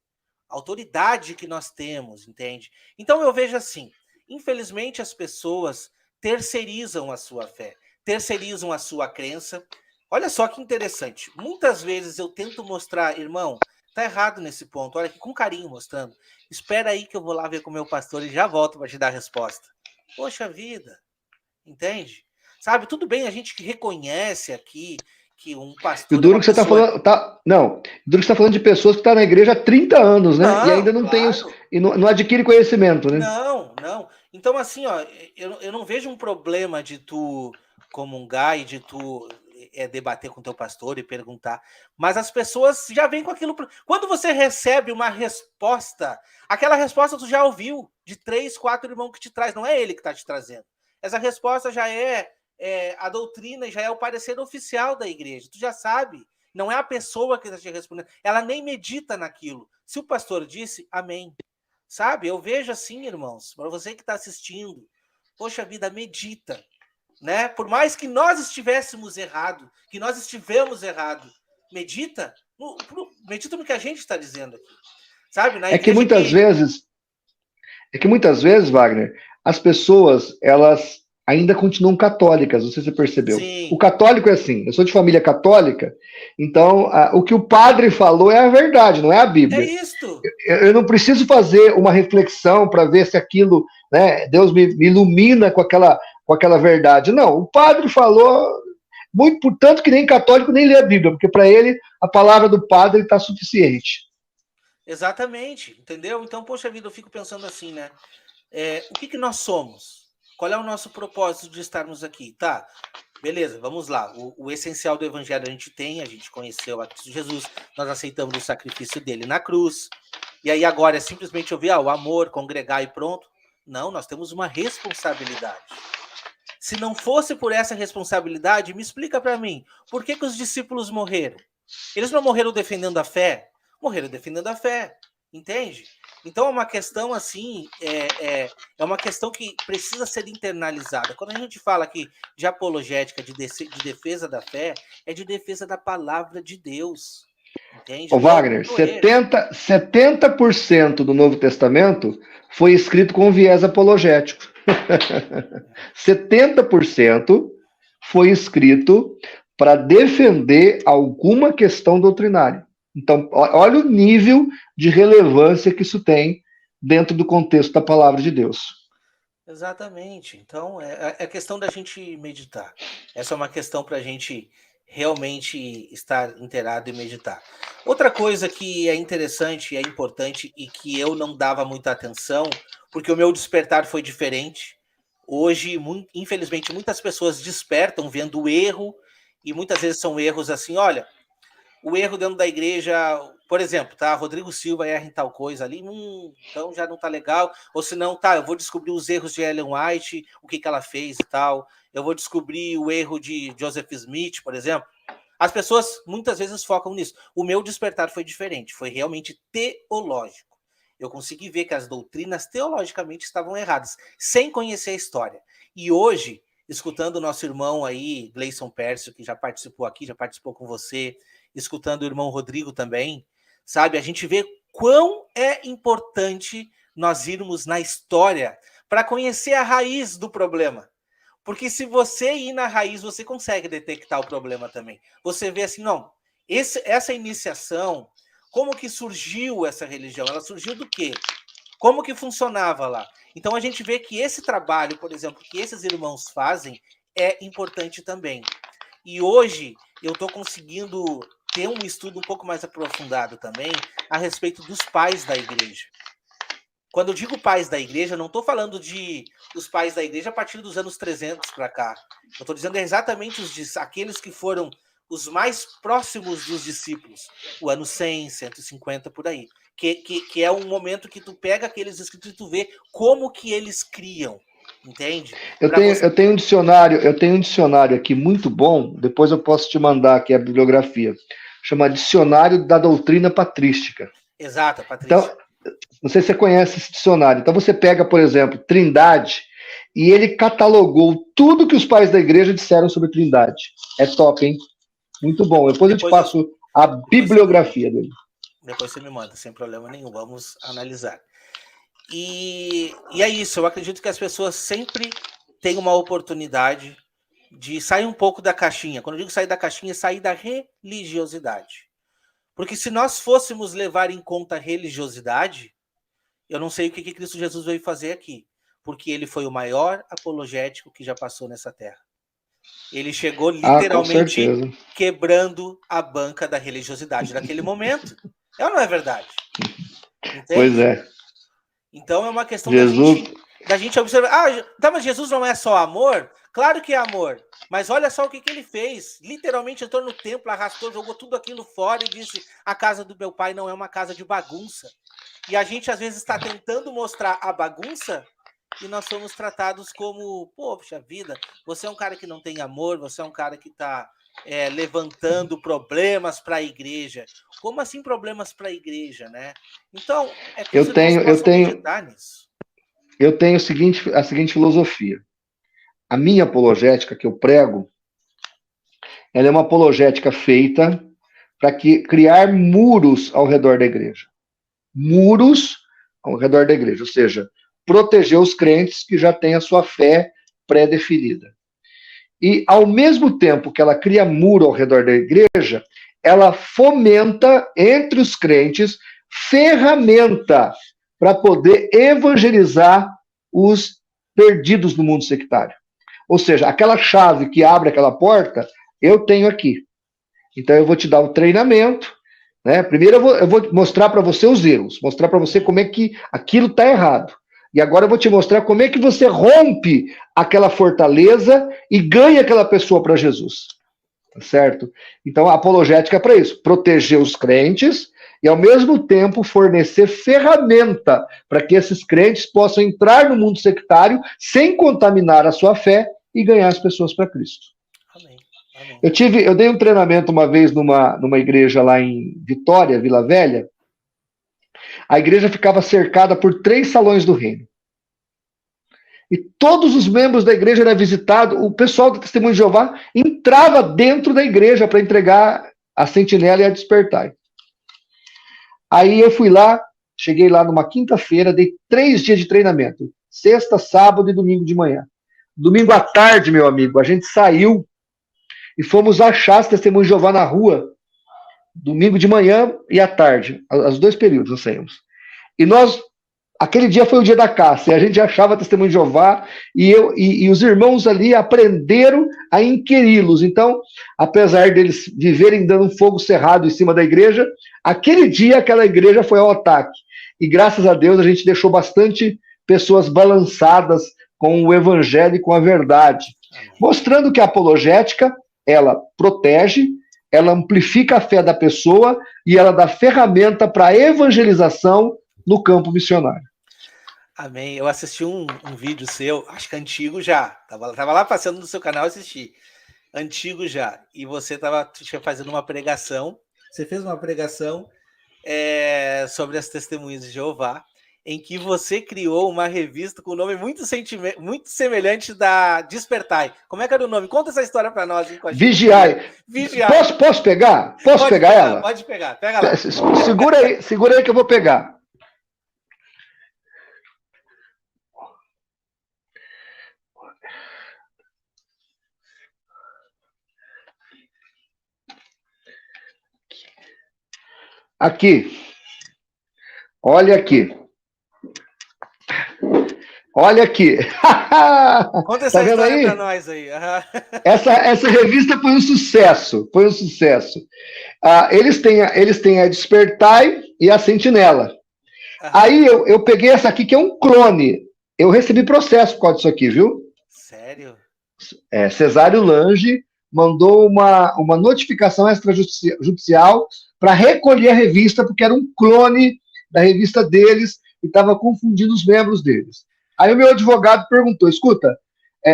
Autoridade que nós temos, entende? Então eu vejo assim, infelizmente as pessoas terceirizam a sua fé, terceirizam a sua crença. Olha só que interessante. Muitas vezes eu tento mostrar, irmão, tá errado nesse ponto. Olha aqui, com carinho mostrando. Espera aí que eu vou lá ver com o meu pastor e já volto para te dar a resposta. Poxa vida, entende? Sabe, tudo bem, a gente reconhece aqui que um pastor E o duro que você está pessoa... falando. Não, o duro que você está falando de pessoas que estão na igreja há 30 anos, né? Não, E ainda não tem os. E não adquire conhecimento, né? Não. Então, assim, ó, eu não vejo um problema de tu comungar e de tu debater com teu pastor e perguntar. Mas as pessoas já vêm com aquilo. Quando você recebe uma resposta, aquela resposta tu já ouviu de 3, 4 irmãos que te traz, não é ele que está te trazendo. Essa resposta já é a doutrina e já é o parecer oficial da igreja. Tu já sabe. Não é a pessoa que está te respondendo. Ela nem medita naquilo. Se o pastor disse, amém. Sabe? Eu vejo assim, irmãos, para você que está assistindo, poxa vida, medita. Né? Por mais que nós estivéssemos errado, que nós estivemos errado, medita Medita no que a gente está dizendo aqui. Sabe? Na É que igreja muitas vezes, Wagner, as pessoas, elas ainda continuam católicas, não sei se você percebeu. O Sim, católico é assim, eu sou de família católica, então o que o padre falou é a verdade, não é a é Bíblia. isto. Eu não preciso fazer uma reflexão para ver se aquilo, né, Deus me ilumina com aquela verdade. Não, o padre falou, muito portanto que nem católico nem lê a Bíblia, porque para ele a palavra do padre está suficiente. Exatamente, entendeu? Então, poxa vida, eu fico pensando assim, né? O que nós somos? Qual é o nosso propósito de estarmos aqui? Tá, beleza, vamos lá. O essencial do evangelho a gente conheceu a Cristo Jesus, nós aceitamos o sacrifício dele na cruz. E aí agora é simplesmente ouvir o amor, congregar e pronto. Não, nós temos uma responsabilidade. Se não fosse por essa responsabilidade, me explica para mim, por que os discípulos morreram? Eles não morreram defendendo a fé? Morreram defendendo a fé, entende? Então é uma questão assim, é uma questão que precisa ser internalizada. Quando a gente fala aqui de apologética, de defesa da fé, é de defesa da palavra de Deus, entende? Ô Não é Wagner, do erro. 70% do Novo Testamento foi escrito com viés apologético. 70% foi escrito para defender alguma questão doutrinária. Então, olha o nível de relevância que isso tem dentro do contexto da palavra de Deus. Exatamente. Então, é questão da gente meditar. Essa é uma questão para a gente realmente estar inteirado e meditar. Outra coisa que é interessante, é importante e que eu não dava muita atenção, porque o meu despertar foi diferente. Hoje, infelizmente, muitas pessoas despertam vendo o erro, e muitas vezes são erros assim, olha, o erro dentro da igreja, por exemplo, tá? Rodrigo Silva erra em tal coisa ali, então já não tá legal. Ou se não, tá, eu vou descobrir os erros de Ellen White, o que ela fez e tal. Eu vou descobrir o erro de Joseph Smith, por exemplo. As pessoas muitas vezes focam nisso. O meu despertar foi diferente, foi realmente teológico. Eu consegui ver que as doutrinas teologicamente estavam erradas, sem conhecer a história. E hoje, escutando o nosso irmão aí, Gleison Pércio, que já participou aqui, já participou com você, escutando o irmão Rodrigo também, sabe? A gente vê quão é importante nós irmos na história para conhecer a raiz do problema. Porque se você ir na raiz, você consegue detectar o problema também. Você vê assim, não, essa iniciação, como que surgiu essa religião? Ela surgiu do quê? Como que funcionava lá? Então a gente vê que esse trabalho, por exemplo, que esses irmãos fazem é importante também. E hoje eu estou conseguindo ter um estudo um pouco mais aprofundado também a respeito dos pais da igreja. Quando eu digo pais da igreja, eu não estou falando de os pais da igreja a partir dos anos 300 para cá. Eu estou dizendo exatamente aqueles que foram os mais próximos dos discípulos, o ano 100, 150 por aí, que é um momento que tu pega aqueles escritos e tu vê como que eles criam, entende? Eu tenho um dicionário aqui muito bom, depois eu posso te mandar aqui a bibliografia. Chama Dicionário da Doutrina Patrística. Exato, Patrícia. Então, não sei se você conhece esse dicionário. Então você pega, por exemplo, Trindade, e ele catalogou tudo que os pais da igreja disseram sobre Trindade. É top, hein? Muito bom. Depois eu te passo a bibliografia dele. Depois você me manda, sem problema nenhum. Vamos analisar. E é isso, eu acredito que as pessoas sempre têm uma oportunidade de sair um pouco da caixinha. Quando eu digo sair da caixinha, é sair da religiosidade. Porque se nós fôssemos levar em conta a religiosidade, eu não sei o que Cristo Jesus veio fazer aqui. Porque ele foi o maior apologético que já passou nessa terra. Ele chegou literalmente quebrando a banca da religiosidade naquele momento. É ou não é verdade? Entende? Pois é. Então é uma questão da gente observar. Tá, mas Jesus não é só amor? Claro que é amor. Mas olha só o que ele fez. Literalmente entrou no templo, arrastou, jogou tudo aquilo fora e disse: a casa do meu pai não é uma casa de bagunça. E a gente às vezes está tentando mostrar a bagunça e nós somos tratados como, poxa vida, você é um cara que não tem amor, você é um cara que está levantando problemas para a igreja. Como assim problemas para a igreja, né? Então, eu tenho a seguinte filosofia. A minha apologética que eu prego, ela é uma apologética feita para criar muros ao redor da igreja. Muros ao redor da igreja, ou seja, proteger os crentes que já têm a sua fé pré-definida. E, ao mesmo tempo que ela cria muro ao redor da igreja, ela fomenta entre os crentes ferramenta para poder evangelizar os perdidos no mundo sectário. Ou seja, aquela chave que abre aquela porta, eu tenho aqui. Então eu vou te dar o treinamento, né? Primeiro eu vou mostrar para você os erros, mostrar para você como é que aquilo está errado. E agora eu vou te mostrar como é que você rompe aquela fortaleza e ganha aquela pessoa para Jesus. Tá certo? Então a apologética é para isso, proteger os crentes e ao mesmo tempo fornecer ferramenta para que esses crentes possam entrar no mundo sectário sem contaminar a sua fé e ganhar as pessoas para Cristo. Amém. Amém. Eu dei um treinamento uma vez numa igreja lá em Vitória, Vila Velha. A igreja ficava cercada por 3 salões do reino. E todos os membros da igreja eram visitados, o pessoal do Testemunho de Jeová entrava dentro da igreja para entregar a sentinela e a despertar. Aí eu fui lá, cheguei lá numa quinta-feira, dei 3 dias de treinamento. Sexta, sábado e domingo de manhã. Domingo à tarde, meu amigo, a gente saiu e fomos achar os Testemunhos de Jeová na rua. Domingo de manhã e à tarde. Os 2 períodos nós saímos. E aquele dia foi o dia da caça, e a gente achava Testemunho de Jeová, e os irmãos ali aprenderam a inquiri-los. Então, apesar deles viverem dando um fogo cerrado em cima da igreja, aquele dia aquela igreja foi ao ataque. E graças a Deus a gente deixou bastante pessoas balançadas com o evangelho e com a verdade. Mostrando que a apologética, ela protege, ela amplifica a fé da pessoa e ela dá ferramenta para a evangelização no campo missionário. Amém. Eu assisti um vídeo seu, acho que antigo já. Tava lá passando no seu canal, assisti. Antigo já. E você estava fazendo uma pregação. Você fez uma pregação sobre as Testemunhas de Jeová, em que você criou uma revista com um nome muito semelhante da Despertai. Como é que era o nome? Conta essa história para nós. Vigiai. Posso pegar? Posso pegar ela? Pode pegar. Pega lá. Segura aí que eu vou pegar. Aqui. Olha aqui. Olha aqui. Conta essa história para nós aí. Essa revista foi um sucesso. Foi um sucesso. Eles têm a Despertai e a Sentinela. Aí eu peguei essa aqui, que é um clone. Eu recebi processo por causa disso aqui, viu? Sério? Cesário Lange mandou uma notificação extrajudicial para recolher a revista, porque era um clone da revista deles e estava confundindo os membros deles. Aí o meu advogado perguntou, escuta,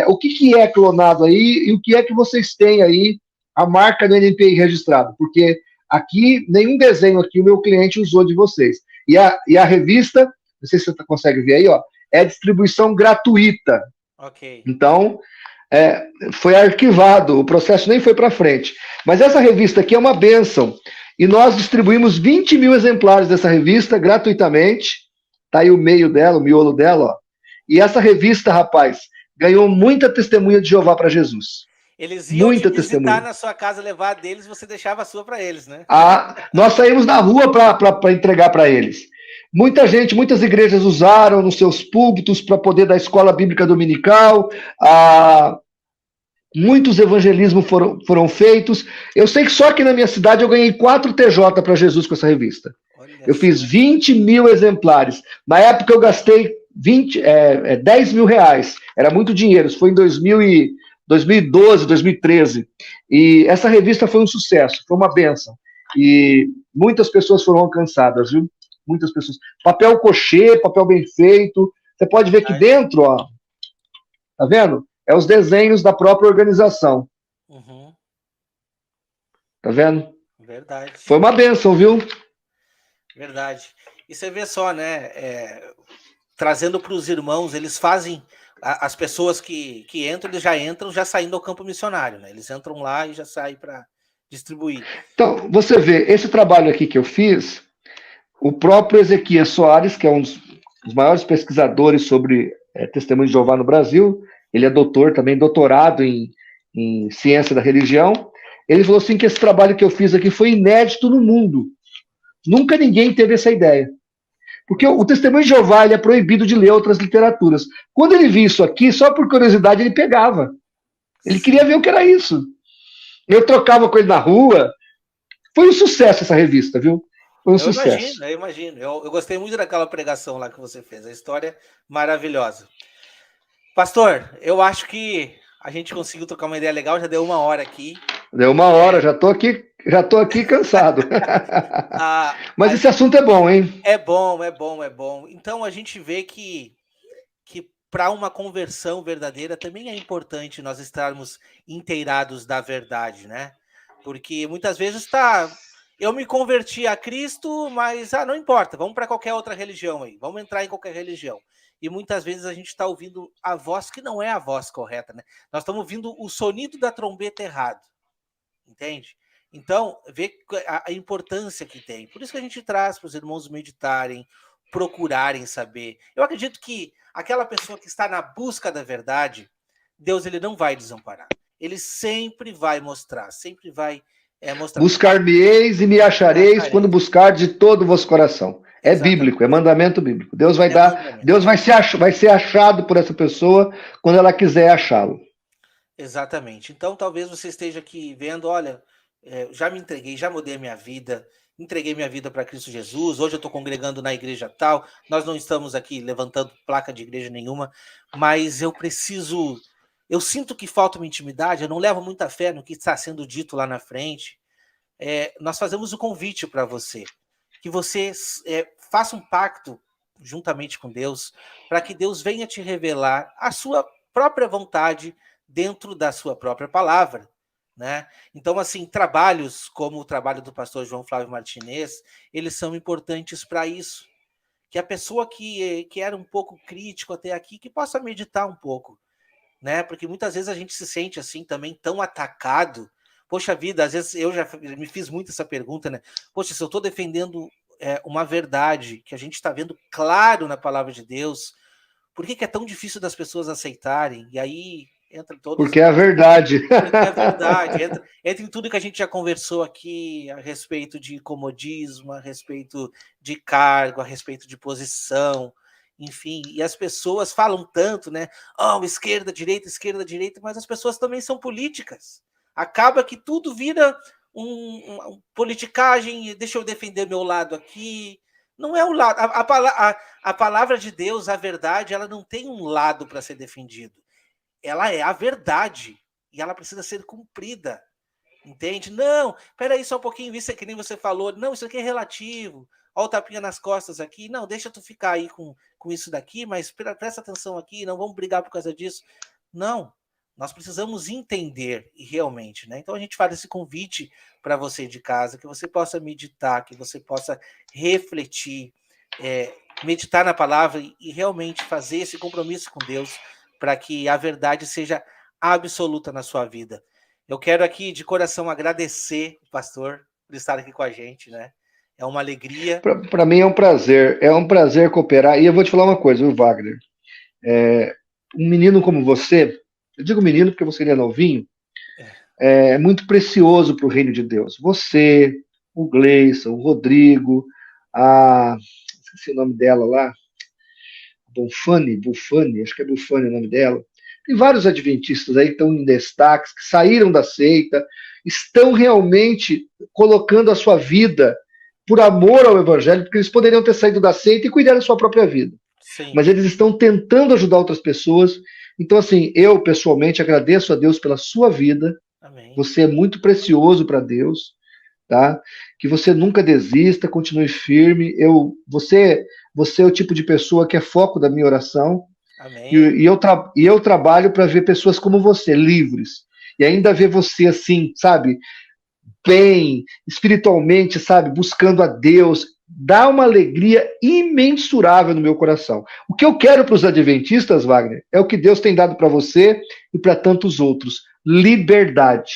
o que é clonado aí e o que é que vocês têm aí, a marca do NPI registrado? Porque aqui, nenhum desenho aqui o meu cliente usou de vocês. E a revista, não sei se você consegue ver aí, ó, é distribuição gratuita. Ok. Então, foi arquivado, o processo nem foi para frente. Mas essa revista aqui é uma bênção. E nós distribuímos 20 mil exemplares dessa revista gratuitamente. Tá aí o meio dela, o miolo dela, ó. E essa revista, rapaz, ganhou muita testemunha de Jeová para Jesus. Eles iam te visitar na sua casa, levar deles, e você deixava a sua para eles, né? Nós saímos na rua para entregar para eles. Muitas igrejas usaram nos seus púlpitos para poder dar escola bíblica dominical. Muitos evangelismos foram feitos. Eu sei que só aqui na minha cidade eu ganhei 4 TJ para Jesus com essa revista. Eu fiz 20 mil exemplares. Na época eu gastei 10 mil reais. Era muito dinheiro. Isso foi em 2012, 2013. E essa revista foi um sucesso, foi uma bênção. E muitas pessoas foram alcançadas, viu? Muitas pessoas. Papel cochê, papel bem feito. Você pode ver que dentro, ó. Tá vendo? É os desenhos da própria organização. Uhum. Tá vendo? Verdade. Foi uma bênção, viu? Verdade. E você vê só, né? Trazendo para os irmãos, eles fazem. As pessoas que entram, eles já entram já saindo ao campo missionário, né? Eles entram lá e já saem para distribuir. Então, você vê, esse trabalho aqui que eu fiz, o próprio Ezequias Soares, que é um dos maiores pesquisadores sobre testemunho de Jeová no Brasil, ele é doutor também, doutorado em ciência da religião, ele falou assim que esse trabalho que eu fiz aqui foi inédito no mundo. Nunca ninguém teve essa ideia. Porque o testemunho de Jeová ele é proibido de ler outras literaturas. Quando ele viu isso aqui, só por curiosidade, ele pegava. Ele queria ver o que era isso. Eu trocava com ele na rua. Foi um sucesso essa revista, viu? Foi um sucesso. Eu imagino. Eu gostei muito daquela pregação lá que você fez. A história maravilhosa. Pastor, eu acho que a gente conseguiu trocar uma ideia legal. Já deu 1 hora aqui. Deu 1 hora, já tô aqui cansado. Mas esse assunto é bom, hein? É bom. Então a gente vê que para uma conversão verdadeira também é importante nós estarmos inteirados da verdade, né? Porque muitas vezes eu me converti a Cristo, mas não importa, vamos para qualquer outra religião aí, vamos entrar em qualquer religião. E muitas vezes a gente está ouvindo a voz que não é a voz correta, né? Nós estamos ouvindo o sonido da trombeta errado, entende? Então, vê a importância que tem. Por isso que a gente traz para os irmãos meditarem, procurarem saber. Eu acredito que aquela pessoa que está na busca da verdade, Deus ele não vai desamparar. Ele sempre vai mostrar, sempre vai mostrar. Buscar-me-eis e me achareis quando buscar de todo o vosso coração. É bíblico, é mandamento bíblico. Deus vai Deus vai ser achado por essa pessoa quando ela quiser achá-lo. Exatamente. Então, talvez você esteja aqui vendo, olha, já me entreguei, já mudei a minha vida, entreguei minha vida para Cristo Jesus, hoje eu estou congregando na igreja tal, nós não estamos aqui levantando placa de igreja nenhuma, mas eu sinto que falta uma intimidade, eu não levo muita fé no que está sendo dito lá na frente. Nós fazemos o convite para você, que você faça um pacto juntamente com Deus, para que Deus venha te revelar a sua própria vontade dentro da sua própria palavra, né? Então, assim, trabalhos como o trabalho do pastor João Flávio Martinez, eles são importantes para isso, que a pessoa que era um pouco crítico até aqui, que possa meditar um pouco, né? Porque muitas vezes a gente se sente assim também tão atacado. Poxa vida, às vezes eu já me fiz muito essa pergunta, né? Poxa, se eu estou defendendo uma verdade que a gente está vendo claro na palavra de Deus, por que é tão difícil das pessoas aceitarem? E aí entra todos. Porque é a verdade. Porque é a verdade. Entra em tudo que a gente já conversou aqui a respeito de comodismo, a respeito de cargo, a respeito de posição, enfim. E as pessoas falam tanto, né? Esquerda, direita, mas as pessoas também são políticas. Acaba que tudo vira politicagem, deixa eu defender meu lado aqui. Não é o lado. A palavra de Deus, a verdade, ela não tem um lado para ser defendido. Ela é a verdade e ela precisa ser cumprida, entende? Não, peraí só um pouquinho, isso é que nem você falou, não, isso aqui é relativo, olha o tapinha nas costas aqui, não, deixa tu ficar aí com isso daqui, mas presta atenção aqui, não vamos brigar por causa disso. Não, nós precisamos entender, e realmente, né? Então a gente faz esse convite para você de casa, que você possa meditar, que você possa refletir, meditar na palavra e realmente fazer esse compromisso com Deus, para que a verdade seja absoluta na sua vida. Eu quero aqui, de coração, agradecer o pastor por estar aqui com a gente, né? É uma alegria. Para mim é um prazer cooperar. E eu vou te falar uma coisa, viu, Wagner? Um menino como você, eu digo menino porque você é novinho, é muito precioso para o reino de Deus. Você, o Gleison, o Rodrigo, esqueci o nome dela lá, Bufani, acho que é Bufani o nome dela. Tem vários adventistas aí que estão em destaques, que saíram da seita, estão realmente colocando a sua vida por amor ao evangelho, porque eles poderiam ter saído da seita e cuidar da sua própria vida. Sim. Mas eles estão tentando ajudar outras pessoas. Então, assim, eu pessoalmente agradeço a Deus pela sua vida. Amém. Você é muito precioso para Deus, tá? Que você nunca desista, continue firme. Você é o tipo de pessoa que é foco da minha oração. Amém. E eu trabalho para ver pessoas como você, livres. E ainda ver você assim, sabe, bem, espiritualmente, sabe, buscando a Deus. Dá uma alegria imensurável no meu coração. O que eu quero para os adventistas, Wagner, é o que Deus tem dado para você e para tantos outros. Liberdade.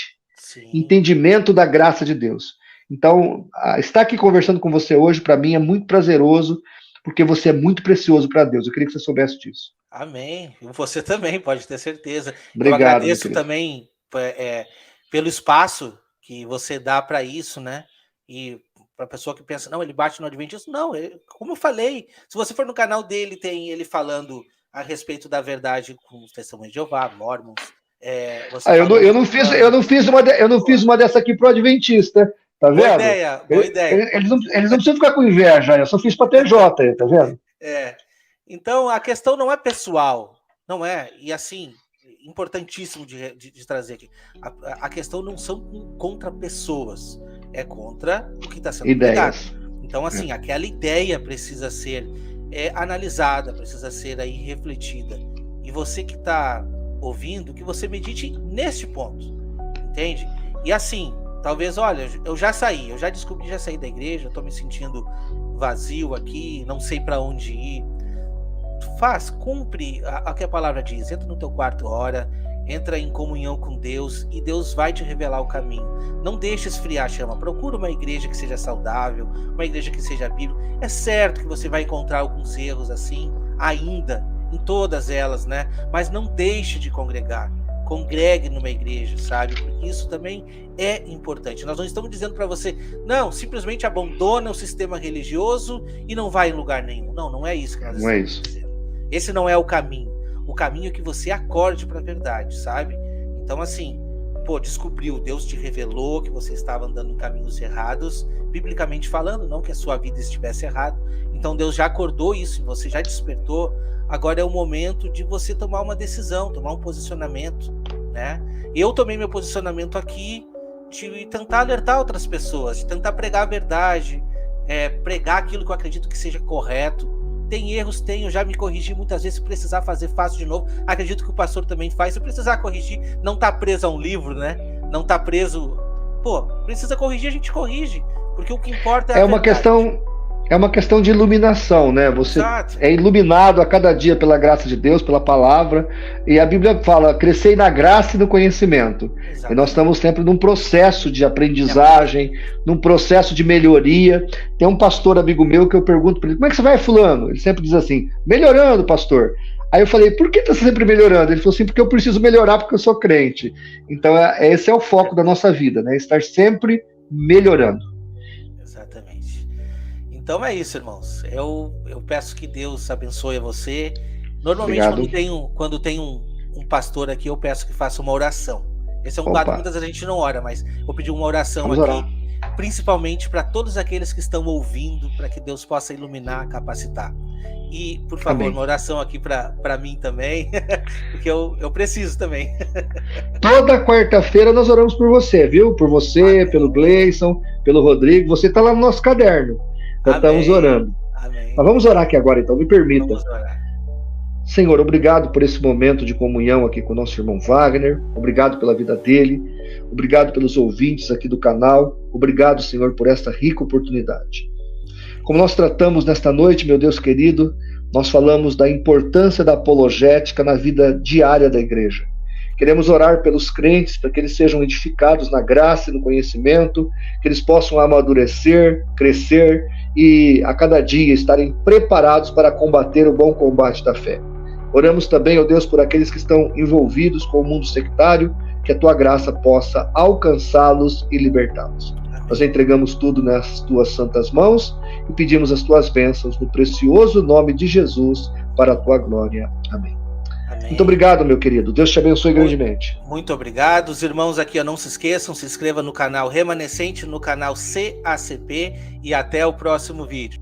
entendimento da graça de Deus. Então, estar aqui conversando com você hoje, para mim, é muito prazeroso, porque você é muito precioso para Deus. Eu queria que você soubesse disso. Amém. E você também, pode ter certeza. Eu Obrigado, meu agradeço querido. também pelo espaço que você dá para isso, né? E para a pessoa que pensa, não, ele bate no Adventismo. Não, como eu falei, se você for no canal dele, tem ele falando a respeito da verdade com os Testemunhos de Jeová, Mormons. Eu não fiz uma dessa aqui pro Adventista, tá vendo? Boa ideia, boa ideia. Eles não precisam ficar com inveja, eu só fiz para TJ, tá vendo? Então, a questão não é pessoal, não é? E assim, importantíssimo de trazer aqui. A questão não são contra pessoas, é contra o que está sendo pregado. Então, assim, aquela ideia precisa ser analisada, precisa ser aí refletida. E você que está ouvindo, que você medite neste ponto, entende? E assim, talvez, olha, eu já descobri, já saí da igreja, estou me sentindo vazio aqui, não sei para onde ir. Cumpre o que a palavra diz, entra no teu quarto, ora, entra em comunhão com Deus e Deus vai te revelar o caminho. Não deixe esfriar a chama, procura uma igreja que seja saudável, uma igreja que seja bíblica. É certo que você vai encontrar alguns erros assim, ainda, em todas elas, né? Mas não deixe de congregar. Congregue numa igreja, sabe? Porque isso também é importante. Nós não estamos dizendo para você, não, simplesmente abandona o sistema religioso e não vai em lugar nenhum. Não, não é isso que nós estamos dizendo. Esse não é o caminho. O caminho é que você acorde para a verdade, sabe? Então, assim, descobriu, Deus te revelou que você estava andando em caminhos errados, biblicamente falando, não que a sua vida estivesse errada. Então, Deus já acordou isso, você já despertou. Agora é o momento de você tomar uma decisão, tomar um posicionamento, né? Eu tomei meu posicionamento aqui de tentar alertar outras pessoas, de tentar pregar a verdade, pregar aquilo que eu acredito que seja correto. Tem erros, eu já me corrigi muitas vezes, se precisar fazer, faço de novo. Acredito que o pastor também faz, se precisar corrigir, não tá preso a um livro, né? Não tá preso... precisa corrigir, a gente corrige, porque o que importa é a verdade. É uma questão de iluminação, né? Você é iluminado a cada dia pela graça de Deus, pela palavra, e a Bíblia fala, crescei na graça e no conhecimento. Exatamente. E nós estamos sempre num processo de aprendizagem, num processo de melhoria. Tem um pastor amigo meu que eu pergunto para ele, como é que você vai, fulano? Ele sempre diz assim, melhorando, pastor. Aí eu falei, por que está sempre melhorando? Ele falou assim, porque eu preciso melhorar porque eu sou crente. Então esse é o foco da nossa vida, né? Estar sempre melhorando. Então é isso, irmãos. Eu peço que Deus abençoe você. Normalmente, quando tem um pastor aqui, eu peço que faça uma oração. Esse é um quadro que muitas vezes a gente não ora, mas vou pedir uma oração principalmente para todos aqueles que estão ouvindo, para que Deus possa iluminar, capacitar. E, por favor, uma oração aqui para mim também, porque eu preciso também. Toda quarta-feira nós oramos por você, viu? Por você, pelo Gleison, pelo Rodrigo. Você está lá no nosso caderno. Nós estamos orando. Amém. Mas vamos orar aqui agora, então, me permita. Vamos orar. Senhor, obrigado por esse momento de comunhão aqui com o nosso irmão Wagner. Obrigado pela vida dele. Obrigado pelos ouvintes aqui do canal. Obrigado, Senhor, por esta rica oportunidade. Como nós tratamos nesta noite, meu Deus querido, nós falamos da importância da apologética na vida diária da igreja. Queremos orar pelos crentes para que eles sejam edificados na graça e no conhecimento, que eles possam amadurecer, crescer e a cada dia estarem preparados para combater o bom combate da fé. Oramos também, ó Deus, por aqueles que estão envolvidos com o mundo sectário, que a tua graça possa alcançá-los e libertá-los. Nós entregamos tudo nas tuas santas mãos e pedimos as tuas bênçãos no precioso nome de Jesus, para a tua glória. Amém. Amém. Muito obrigado, meu querido. Deus te abençoe grandemente. Muito obrigado. Os irmãos aqui, não se esqueçam, se inscreva no canal Remanescente, no canal CACP e até o próximo vídeo.